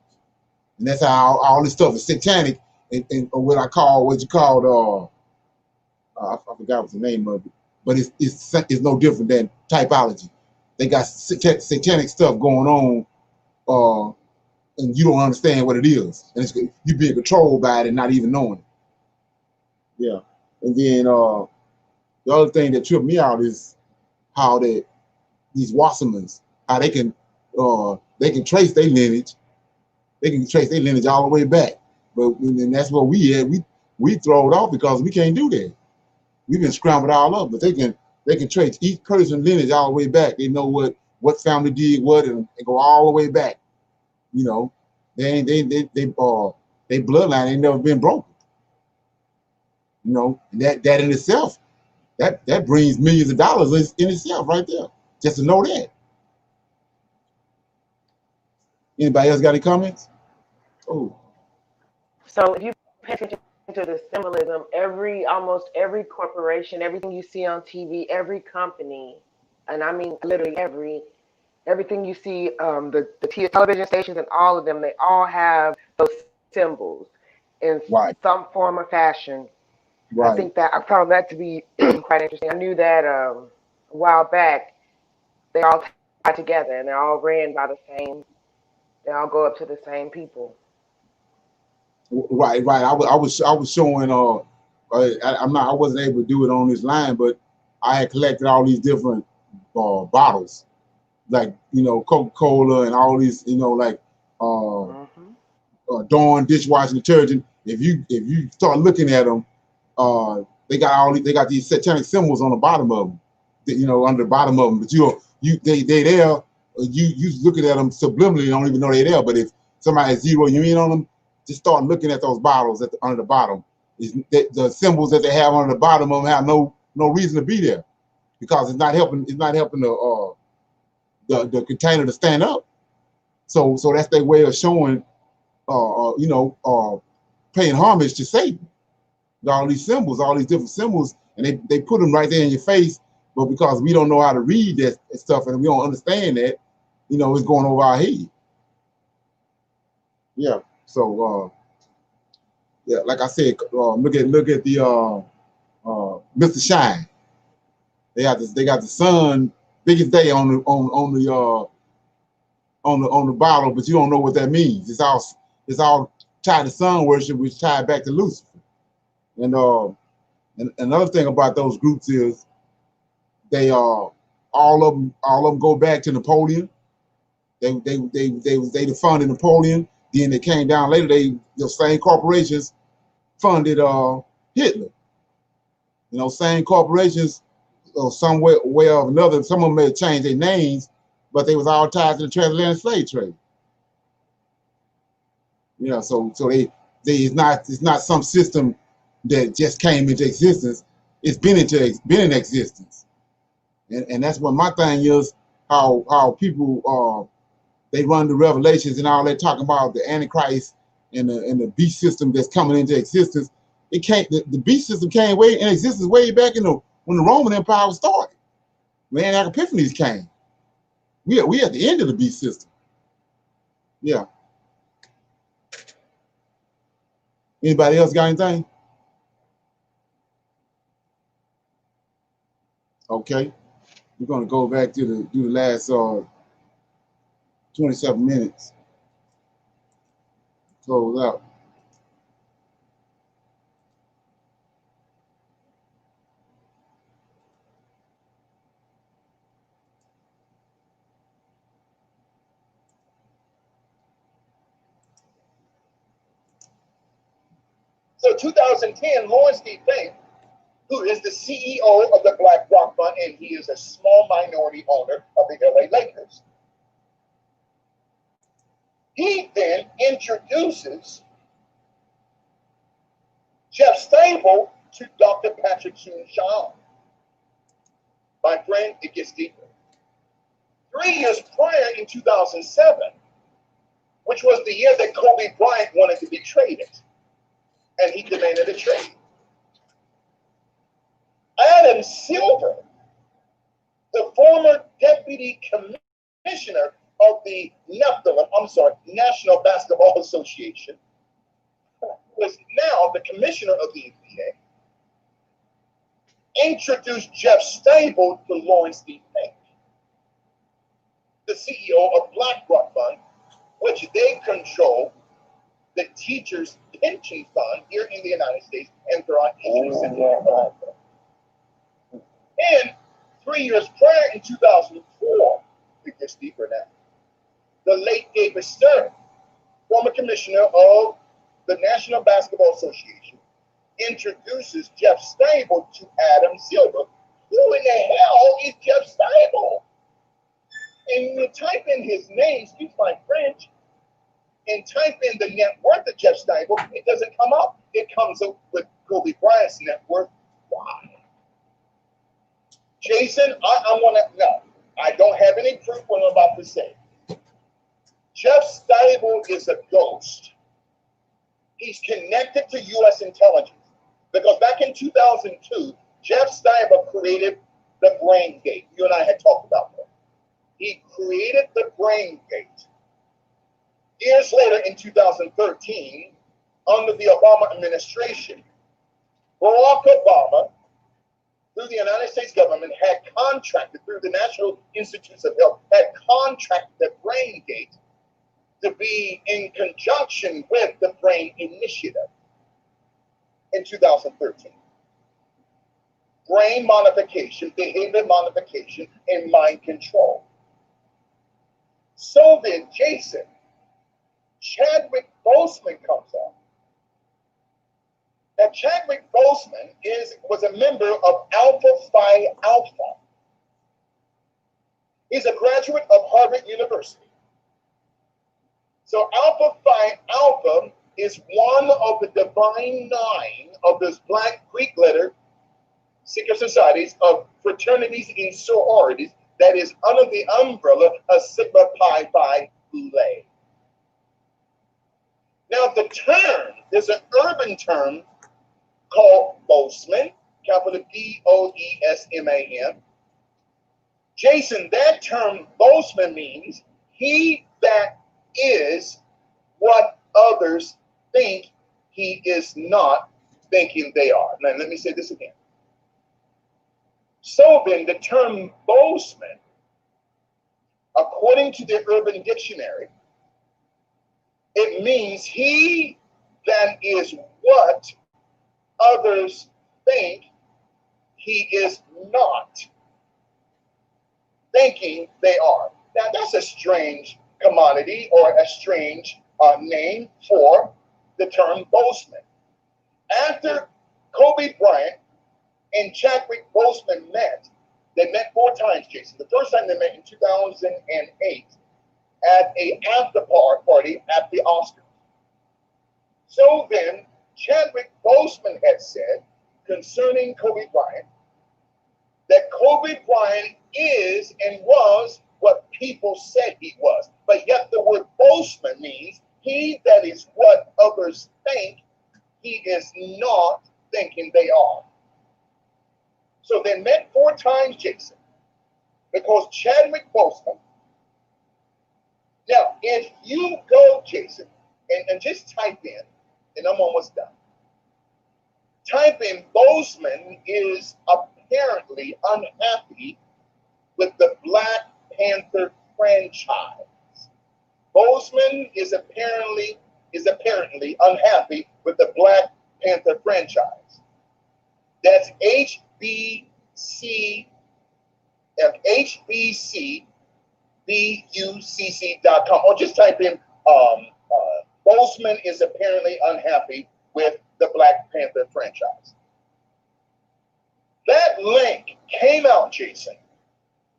and that's how all this stuff is satanic and what I call what you called I forgot what the name of it, but it's no different than typology. They got satanic stuff going on, and you don't understand what it is, and you being controlled by it and not even knowing it. Yeah, and then the other thing that tripped me out is how these Wassermans, how they can trace their lineage. They can trace their lineage all the way back. But and that's what we had. We throw it off because we can't do that. We've been scrambled all up, but they can trace each person's lineage all the way back. They know what family did what and go all the way back. You know, they bloodline ain't never been broken. You know, and that in itself, that brings millions of dollars in itself right there. Just to know that. Anybody else got any comments? Oh. So if you pay attention to the symbolism, almost every corporation, everything you see on TV, every company, and I mean literally everything you see, the television stations and all of them, they all have those symbols in some form or fashion. Right. I think that I found that to be quite interesting. I knew that a while back they all tied together and they're all ran by the same. They all go up to the same people. Right. I was showing. I wasn't able to do it on this line, but I had collected all these different bottles, like Coca-Cola and all these, like Dawn dishwashing detergent. If you start looking at them, they got these satanic symbols on the bottom of them, under the bottom of them. But they there. You looking at them subliminally, you don't even know they're there. But if somebody zero you in on them, just start looking at those bottles under the bottom. The symbols that they have under the bottom of them have no reason to be there, because it's not helping. It's not helping the container to stand up. So that's their way of showing, paying homage to Satan. All these symbols, all these different symbols, and they put them right there in your face. But because we don't know how to read that stuff and we don't understand that, it's going over our head. Yeah. So yeah, like I said, look at the Mr. Shine. They got the sun biggest day on the bottle, but you don't know what that means. It's all tied to sun worship, which tied back to Lucifer. And another thing about those groups is they all of them go back to Napoleon. They funded Napoleon. Then they came down later. The same corporations funded Hitler. Same corporations, some way or another. Some of them may have changed their names, but they was all tied to the transatlantic slave trade. So it's not some system that just came into existence. It's been in existence, and that's what my thing is. How people they run the revelations and all that, talking about the Antichrist and the beast system that's coming into existence. It can't. The beast system came way in existence way back when the Roman Empire was started. When Epiphanies came, we at the end of the beast system. Yeah. Anybody else got anything? Okay, we're gonna go back to the last 27 minutes. Close out. So 2010, Lawrence D. Fink, who is the CEO of the Black Rock Fund, and he is a small minority owner of the LA Lakers. He then introduces Jeff Stable to Dr. Patrick Soon-Shiong. My friend, it gets deeper. 3 years prior, in 2007, which was the year that Kobe Bryant wanted to be traded, and he demanded a trade, Adam Silver, the former deputy deputy commissioner of the National Basketball Association, was now the commissioner of the NBA, introduced Jeff Stable to Lawrence D. Fink, the CEO of BlackRock Fund, which they control the teachers' pension fund here in the United States and throughout Eastern Central America. And 3 years prior, in 2004, it gets deeper now, the late David Stern, former commissioner of the National Basketball Association, introduces Jeff Stable to Adam Silver. Who in the hell is Jeff Stable? And when you type in his name, excuse my French, and type in the net worth of Jeff Stable, it doesn't come up. It comes up with Kobe Bryant's net worth. Why? Jason, I want to know. I don't have any proof what I'm about to say. Jeff Stable is a ghost. He's connected to U.S. intelligence because back in 2002, Jeff Stable created the Brain Gate. You and I had talked about that. He created the Brain Gate. Years later, in 2013, under the Obama administration, Barack Obama, through the United States government, had contracted, through the National Institutes of Health, had contracted the Brain Gate to be in conjunction with the Brain Initiative in 2013. Brain modification, behavior modification, and mind control. So then, Jason, Chadwick Boseman comes on. Now, Chadwick Boseman was a member of Alpha Phi Alpha. He's a graduate of Harvard University. So Alpha Phi Alpha is one of the divine nine of this Black Greek letter secret societies of fraternities and sororities that is under the umbrella of Sigma Pi Phi Boule. Now the term, there's an urban term called Boseman, capital Boesman. Jason, that term Boseman means he that is what others think he is not thinking they are. Now let me say this again. So then the term Boseman, according to the Urban Dictionary, it means he that is what others think he is not thinking they are. Now that's a strange commodity or a strange name for the term Boseman. After Kobe Bryant and Chadwick Boseman met, they met 4 times, Jason. The first time they met in 2008 at an after party at the Oscars. So then, Chadwick Boseman had said concerning Kobe Bryant that Kobe Bryant is and was what people said he was. But yet the word Boseman means he that is what others think he is not thinking they are. So they met 4 times, Jason, because Chadwick Boseman. Now, if you go, Jason, and just type in, and I'm almost done. Type in Boseman is apparently unhappy with the Black Panther franchise. Boseman is apparently unhappy with the Black Panther franchise. That's HBCBucc.com, or just type in Boseman is apparently unhappy with the Black Panther franchise. That link came out, Jason,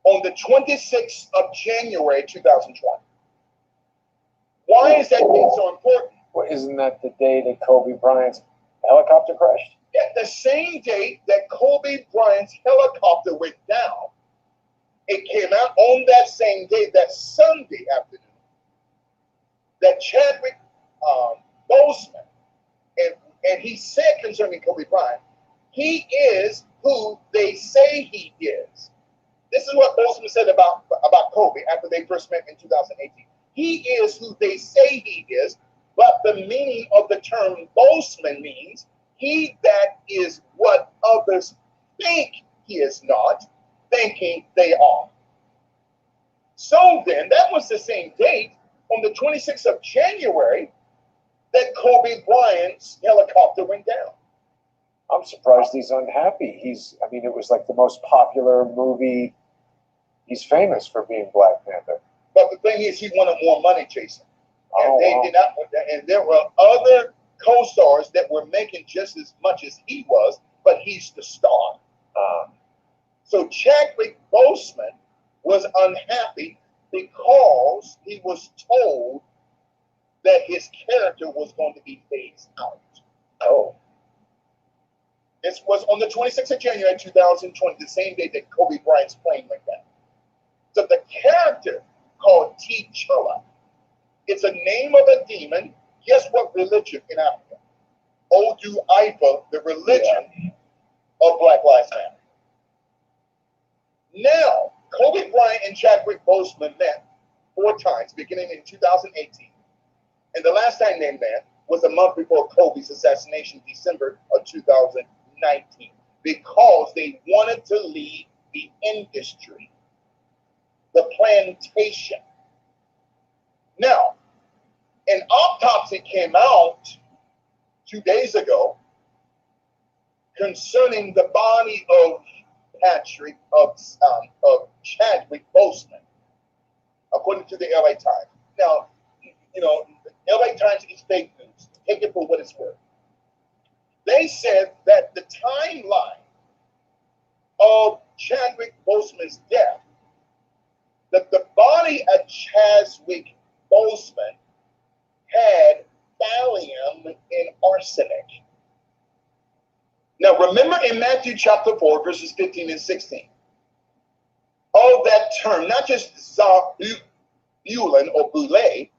on the 26th of January 2020. Why is that date so important? Well, isn't that the day that Kobe Bryant's helicopter crashed? At the same date that Kobe Bryant's helicopter went down, it came out on that same day, that Sunday afternoon, that Chadwick Boseman, and he said concerning Kobe Bryant, he is who they say he is. This is what Bozeman said about Kobe after they first met in 2018. He is who they say he is, but the meaning of the term Bozeman means he that is what others think he is not, thinking they are. So then, that was the same date on the 26th of January that Kobe Bryant's helicopter went down. I'm surprised he's unhappy. I mean, it was like the most popular movie. He's famous for being Black Panther. But the thing is, he wanted more money, Jason. And Oh, they wow. did not. And there were other co-stars that were making just as much as he was, but he's the star. So Chadwick Boseman was unhappy because he was told that his character was going to be phased out. Oh. This was on the 26th of January 2020, the same day that Kobe Bryant's plane went down. So the character called T'Challa, it's a name of a demon. Guess what religion in Africa? Odu Ifa, the religion of Black Lives Matter. Now, Kobe Bryant and Chadwick Boseman met 4 times, beginning in 2018. And the last time they met was a month before Kobe's assassination, December of 2019, because they wanted to leave the industry, the plantation. Now, an autopsy came out 2 days ago concerning the body of Chadwick Boseman, according to the LA Times. Now, you know, the LA Times is fake news. Take it for what it's worth. They said that the timeline of Chadwick Boseman's death, that the body of Chadwick Boseman had thallium in arsenic. Now, remember in Matthew chapter 4, verses 15 and 16, all that term, not just zabulon or boule,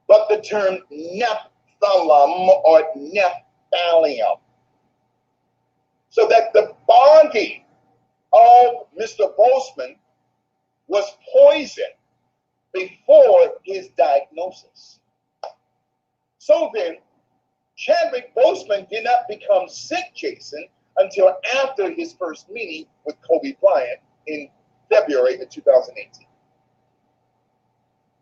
but the term nephthalum or nephtalium. So that the body of Mr. Boseman was poisoned before his diagnosis. So then, Chadwick Boseman did not become sick, Jason, until after his first meeting with Kobe Bryant in February of 2018.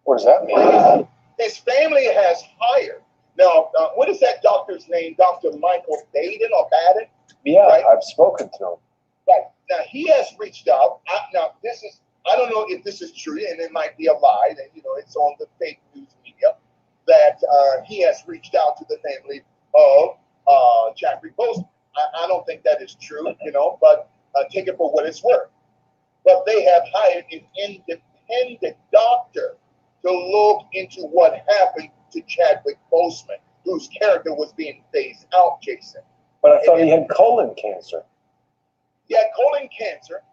What does that mean? His family has hired. Now, what is that doctor's name? Dr. Michael Baden or Baden? Yeah, right? I've spoken to him. Right. Now, he has reached out. Now, I don't know if this is true, and it might be a lie, and, you know, it's on the fake news media, that he has reached out to the family of Chadwick Boseman. I don't think that is true, you know, but take it for what it's worth. But they have hired an independent doctor to look into what happened to Chadwick Boseman, whose character was being phased out, Jason. But I thought he had colon cancer. He had colon cancer,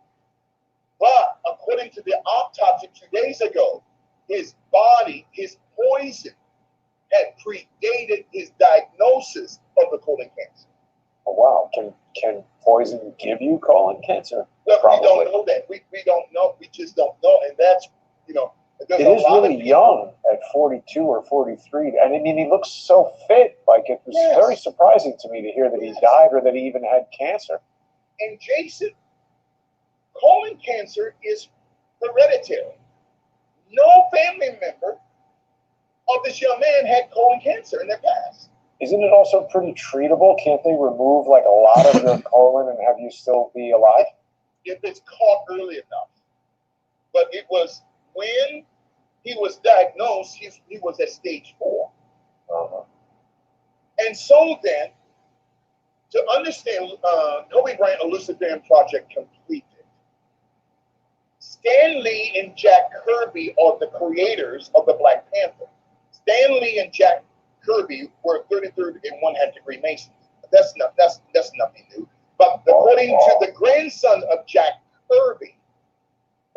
but according to the autopsy 2 days ago, his body, his poison, had predated his diagnosis of the colon cancer. Oh, wow. Can poison give you colon cancer? Well, Probably. we don't know that. We don't know. We just don't know. And that's, you know, It is really young at 42 or 43. And I mean, he looks so fit. Like, it was very surprising to me to hear that he died or that he even had cancer. And Jason, colon cancer is hereditary. No family member of this young man had colon cancer in their past. Isn't it also pretty treatable? Can't they remove like a lot of your colon and have you still be alive? If it's caught early enough. But it was when he was diagnosed, he was at stage 4. Uh-huh. And so then, to understand Kobe Bryant, a Luciferian project completed, Stan Lee and Jack Kirby are the creators of the Black Panther. Stan Lee and Jack Kirby were 33rd and 100 degree Masons. That's nothing new. But according to the grandson of Jack Kirby,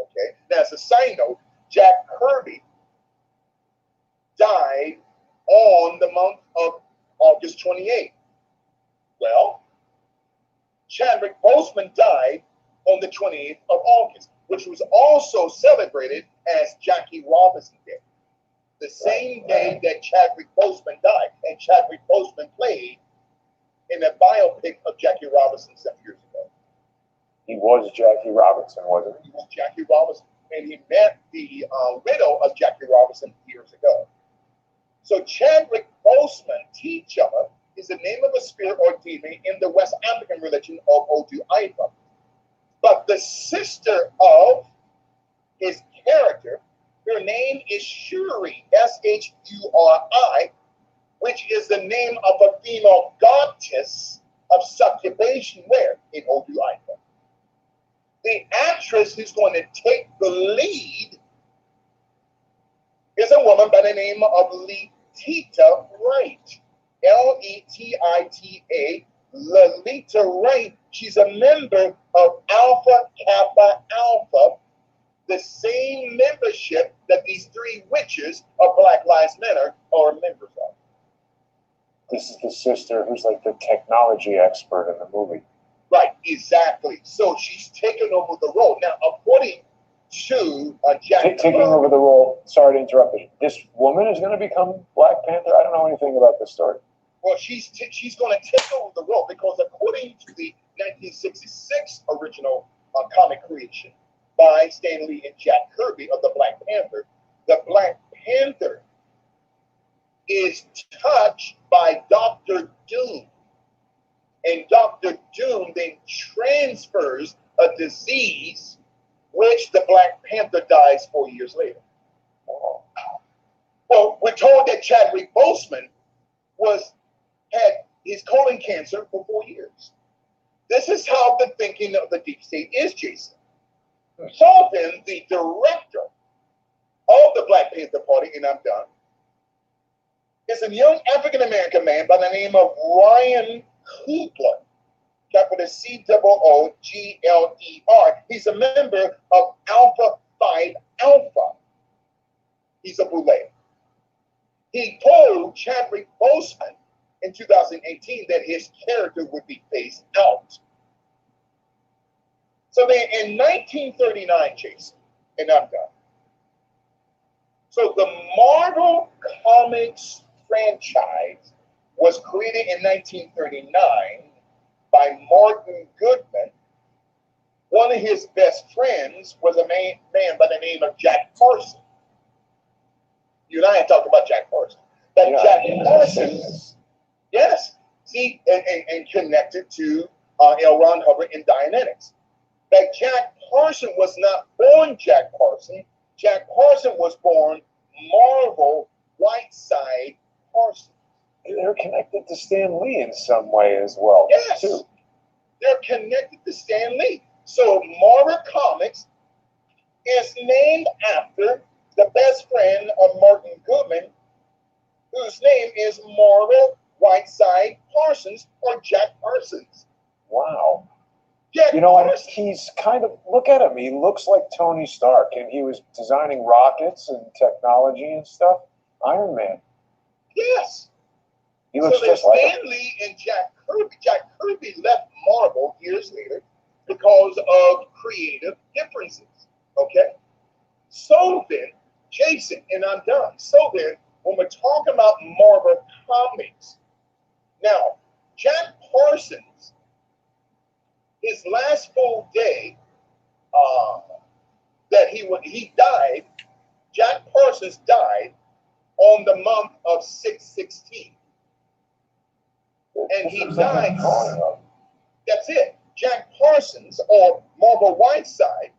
okay, now as a side note, Jack Kirby died on the month of August 28th. Well, Chadwick Boseman died on the 28th of August. which was also celebrated as Jackie Robinson Day, the same day that Chadwick Boseman died. And Chadwick Boseman played in a biopic of Jackie Robinson some years ago. He was Jackie Robinson, wasn't he? He was Jackie Robinson, and he met the widow of Jackie Robinson years ago. So Chadwick Boseman, T'Challa, is the name of a spirit or demon in the West African religion of Odu Ifa. But the sister of his character, her name is Shuri, Shuri, which is the name of a female goddess of succubation where? In Odu Ifa. The actress who's going to take the lead is a woman by the name of Letita Wright. Letita, Lolita Wright. She's a member of Alpha Kappa Alpha, the same membership that these three witches of Black Lives Matter are members of. This is the sister who's like the technology expert in the movie. Right, exactly. So she's taken over the role. Now, according to Jack... Taking over the role, sorry to interrupt you. This woman is going to become Black Panther? I don't know anything about this story. Well, she's going to take over the role because according to the 1966 original comic creation by Stan Lee and Jack Kirby of the Black Panther, the Black Panther is touched by Dr. Doom. And Dr. Doom then transfers a disease which the Black Panther dies 4 years later. Well, we're told that Chadwick Boseman had his colon cancer for 4 years. This is how the thinking of the deep state is, Jason. So then the director of the Black Panther Party, and I'm done, is a young African-American man by the name of Ryan Coogler, capital COOGLER. He's a member of Alpha Phi Alpha. He's a boule. He told Chadwick Boseman in 2018 that his character would be phased out. So then in 1939, Jason, and I'm done. So the Marvel Comics franchise was created in 1939 by Martin Goodman. One of his best friends was a man by the name of Jack Parsons. You and I had talked about Jack Parsons. But yeah, Jack Parsons, yes, see, and connected to L. Ron Hubbard and Dianetics. That Jack Parsons was not born Jack Parsons. Jack Parsons was born Marvel Whiteside Parsons. They're connected to Stan Lee in some way as well. Yes, too. They're connected to Stan Lee. So Marvel Comics is named after the best friend of Martin Goodman, whose name is Marvel Whiteside Parsons, or Jack Parsons. Wow. Jack you know what? Parsons. He's kind of, look at him. He looks like Tony Stark, and he was designing rockets and technology and stuff. Iron Man. Yes. He looks so just like Stan Lee and Jack Kirby. Jack Kirby left Marvel years later because of creative differences. Okay? So then, Jason, and I'm done. So then, when we're talking about Marvel Comics, now, Jack Parsons, his last full day that he died, Jack Parsons died on the month of 6/16. And he died. That's it. Jack Parsons, or Marvel Whiteside,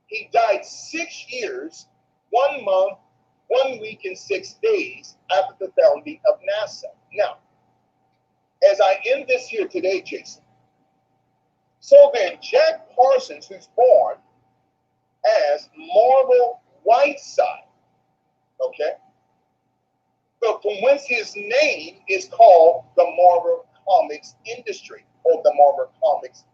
he died 6 years, 1 month, 1 week, and 6 days after the founding of NASA. Now, as I end this here today, Jason, so then Jack Parsons, who's born as Marvel Whiteside, okay? So from whence his name is called the Marvel Comics industry, or the Marvel Comics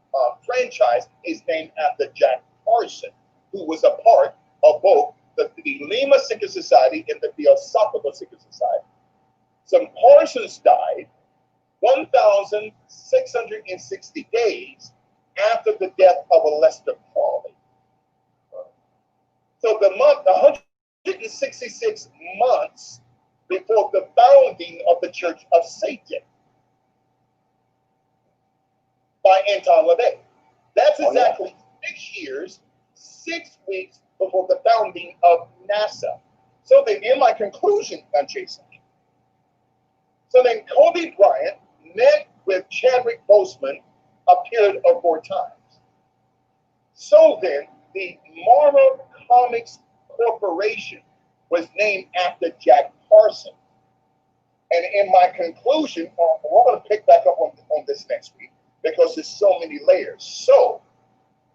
franchise is named after Jack Parsons, who was a part of both the Lima Secret Society and the Theosophical Secret Society. So Parsons died 1,660 days after the death of Aleister Crowley. So the month, 166 months before the founding of the Church of Satan by Anton LaVey. That's exactly 6 years, 6 weeks before the founding of NASA. So then, in my conclusion, Jason, so then Kobe Bryant met with Chadwick Boseman a period of 4 times. So then, the Marvel Comics Corporation was named after Jack Parsons. And in my conclusion, we're going to pick back up on this next week because there's so many layers. So,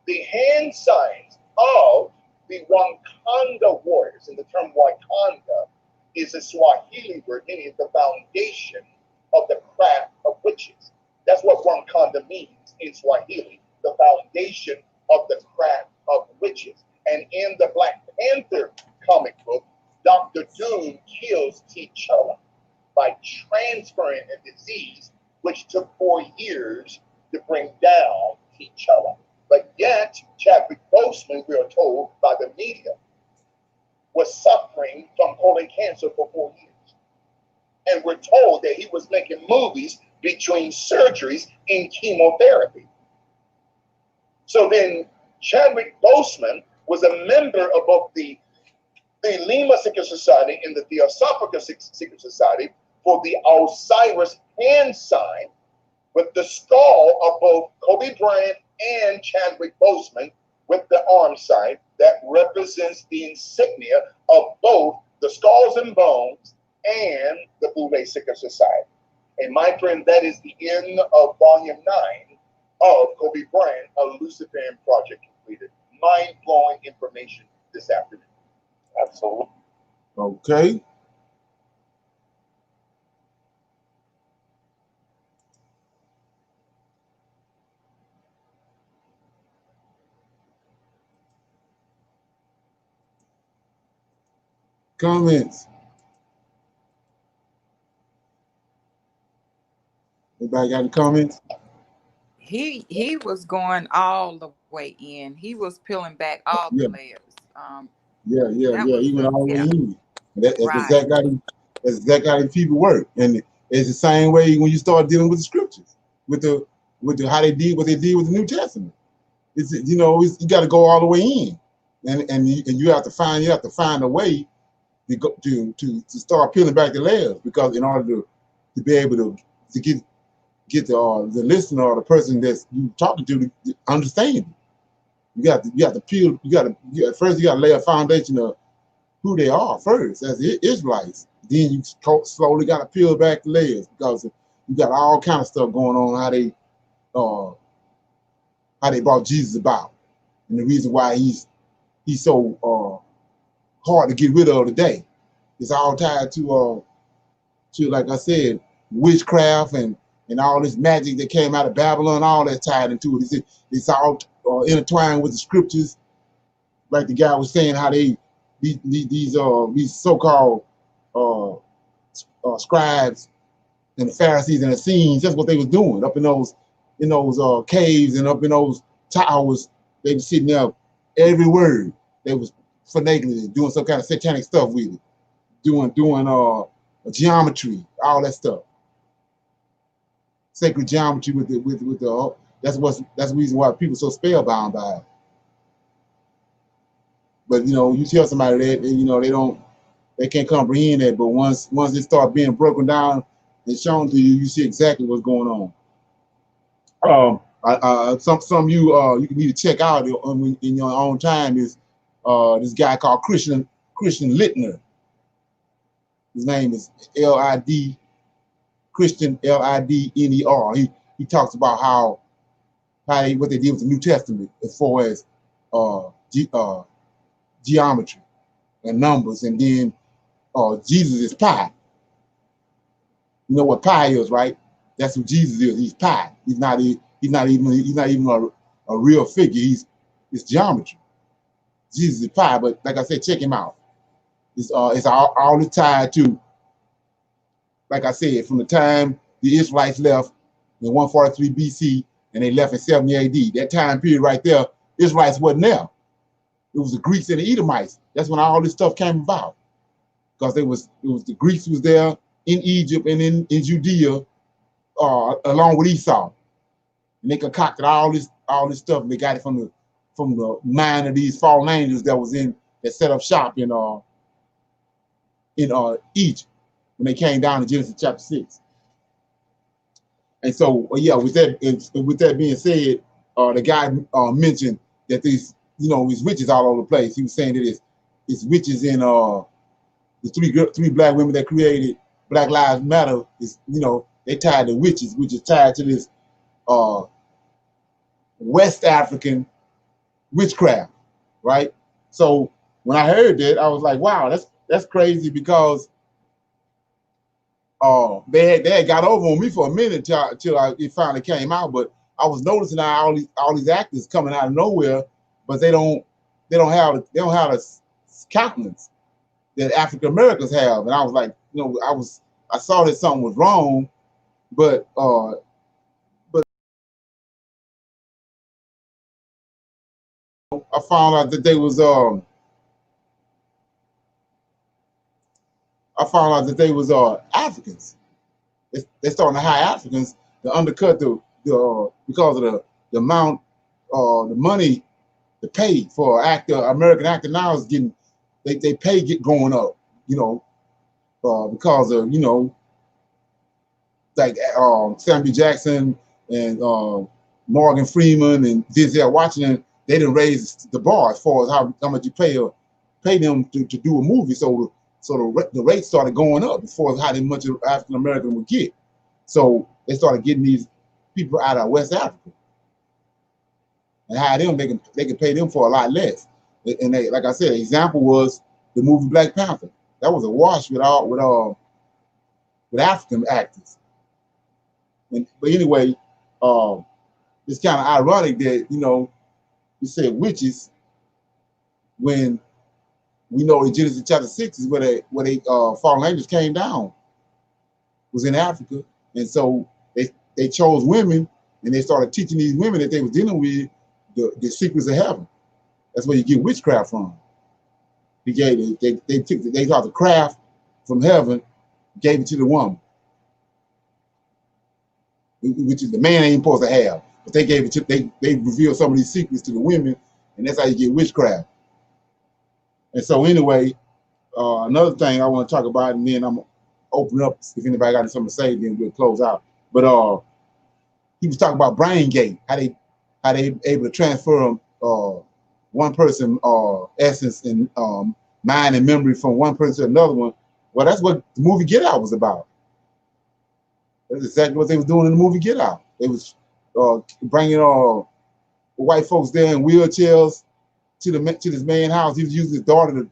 the hand signs of the Wakanda warriors, and the term Wakanda is a Swahili word, meaning the foundation of the craft of witches. That's what Wakanda means in Swahili, the foundation of the craft of witches. And in the Black Panther comic book, Dr. Doom kills T'Challa by transferring a disease which took 4 years to bring down T'Challa. But yet, Chadwick Boseman, we are told by the media, was suffering from colon cancer for 4 years. And we're told that he was making movies between surgeries and chemotherapy. So then Chadwick Boseman was a member of both the Lima Secret Society and the Theosophical Secret Society for the Osiris hand sign with the skull of both Kobe Bryant and Chadwick Boseman with the arm sign that represents the insignia of both the Skulls and Bones and the Boule Secret Society. And my friend, that is the end of volume 9 of Kobe Bryant, a Luciferian project completed. Mind-blowing information this afternoon. Absolutely. Okay. Comments? Anybody got any comments? He was going all the way in. He was peeling back all the layers. Yeah. He went all the way in. That's right. exactly how people work. And it's the same way when you start dealing with the scriptures, with the how they did what they did with the New Testament. It's you got to go all the way in, and you have to find a way to go to start peeling back the layers, because in order to be able to get the listener or the person that's you talking to understand. You got to peel. First you got to lay a foundation of who they are first as Israelites. Then you slowly got to peel back the layers, because you got all kind of stuff going on, how they brought Jesus about, and the reason why he's so hard to get rid of today. It's all tied to like I said, witchcraft and all this magic that came out of Babylon. All that's tied into it. It's all intertwined with the scriptures, like the guy was saying, how these so-called scribes and the Pharisees and the Essenes, that's what they was doing up in those caves and up in those towers. They was sitting there, every word they was finagling, doing some kind of satanic stuff with it, doing geometry, all that stuff, sacred geometry with the that's the reason why people are so spellbound by it. But you tell somebody that they can't comprehend that. But once it start being broken down and shown to you, you see exactly what's going on. Some you need to check out in your own time is this guy called Christian Littner. His name is L-I-D Christian L-I-D-N-E-R. He talks about what they did with the New Testament as far as geometry and numbers, and then Jesus is pi. You know what pi is, right? That's what Jesus is. He's pi. He's not even a real figure. It's geometry. Jesus is pi. But like I said, check him out. It's all tied to, like I said, from the time the Israelites left in 143 BC and they left in 70 AD. That time period right there, Israelites wasn't there. was the Greeks and the Edomites. That's when all this stuff came about, because it was the Greeks was there in Egypt and in Judea, along with Esau, and they concocted all this stuff, and they got it from the mind of these fallen angels that set up shop in Egypt when they came down in Genesis chapter 6. And so, yeah, with that being said, the guy mentioned that these witches all over the place. He was saying that it's witches in the three black women that created Black Lives Matter. Is they tied to witches, which is tied to this West African witchcraft, right? So when I heard that, I was like, wow, that's crazy, because they had got over on me for a minute till it finally came out. But I was noticing how all these actors coming out of nowhere, but they don't have the countenance that African Americans have. And I was like, I saw that something was wrong, but I found out that they was Africans. They're starting to hire Africans to undercut because of the amount the money to pay for American actor now is getting they pay going up, because of like Samuel Jackson and Morgan Freeman and Denzel Washington. They didn't raise the bar as far as how much you pay them to do a movie. So the rate started going up as far as how much African American would get. So they started getting these people out of West Africa and hire them. They can pay them for a lot less. And they, like I said, example was the movie Black Panther. That was a wash with African actors. But anyway, it's kind of ironic that you said witches when we know in Genesis chapter 6 is where they fallen angels came down, was in Africa. And so they chose women, and they started teaching these women that they was dealing with the secrets of heaven. That's where you get witchcraft from. They got the craft from heaven, gave it to the woman, which is the man ain't supposed to have. But they gave it to they revealed some of these secrets to the women, and that's how you get witchcraft. And so anyway, another thing I want to talk about, and then I'm gonna open up if anybody got something to say, then we'll close out. But he was talking about brain gate, how they able to transfer one person essence and mind and memory from one person to another one. Well, that's what the movie Get Out was about. That's exactly what they was doing in the movie Get Out. They was bringing white folks there in wheelchairs to this man's house. He was using his daughter to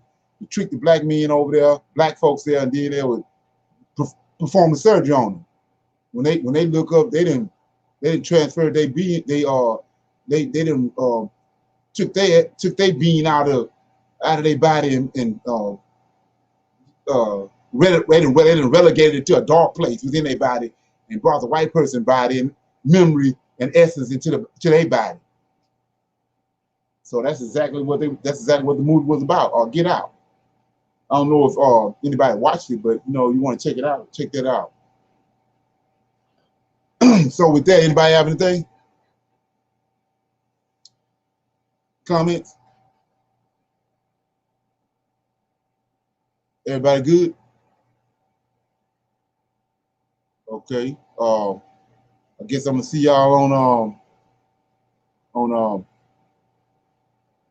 treat the black men over there, black folks there, and then they would perform the surgery on them. When they look up, they didn't transfer their being. They didn't took their being out of their body and they didn't relegate it to a dark place within their body and brought the white person body and memory and essence to their body. So that's exactly what the movie was about. Or Get Out. I don't know if anybody watched it, but you want to check it out. Check that out. So with that, anybody have anything? Comments? Everybody good? Okay. I guess I'm gonna see y'all on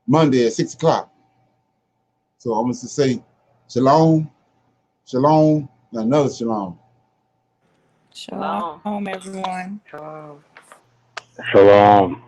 Monday at 6 o'clock. So I'm gonna say shalom, shalom, and another shalom. Shalom, everyone. Shalom. Shalom.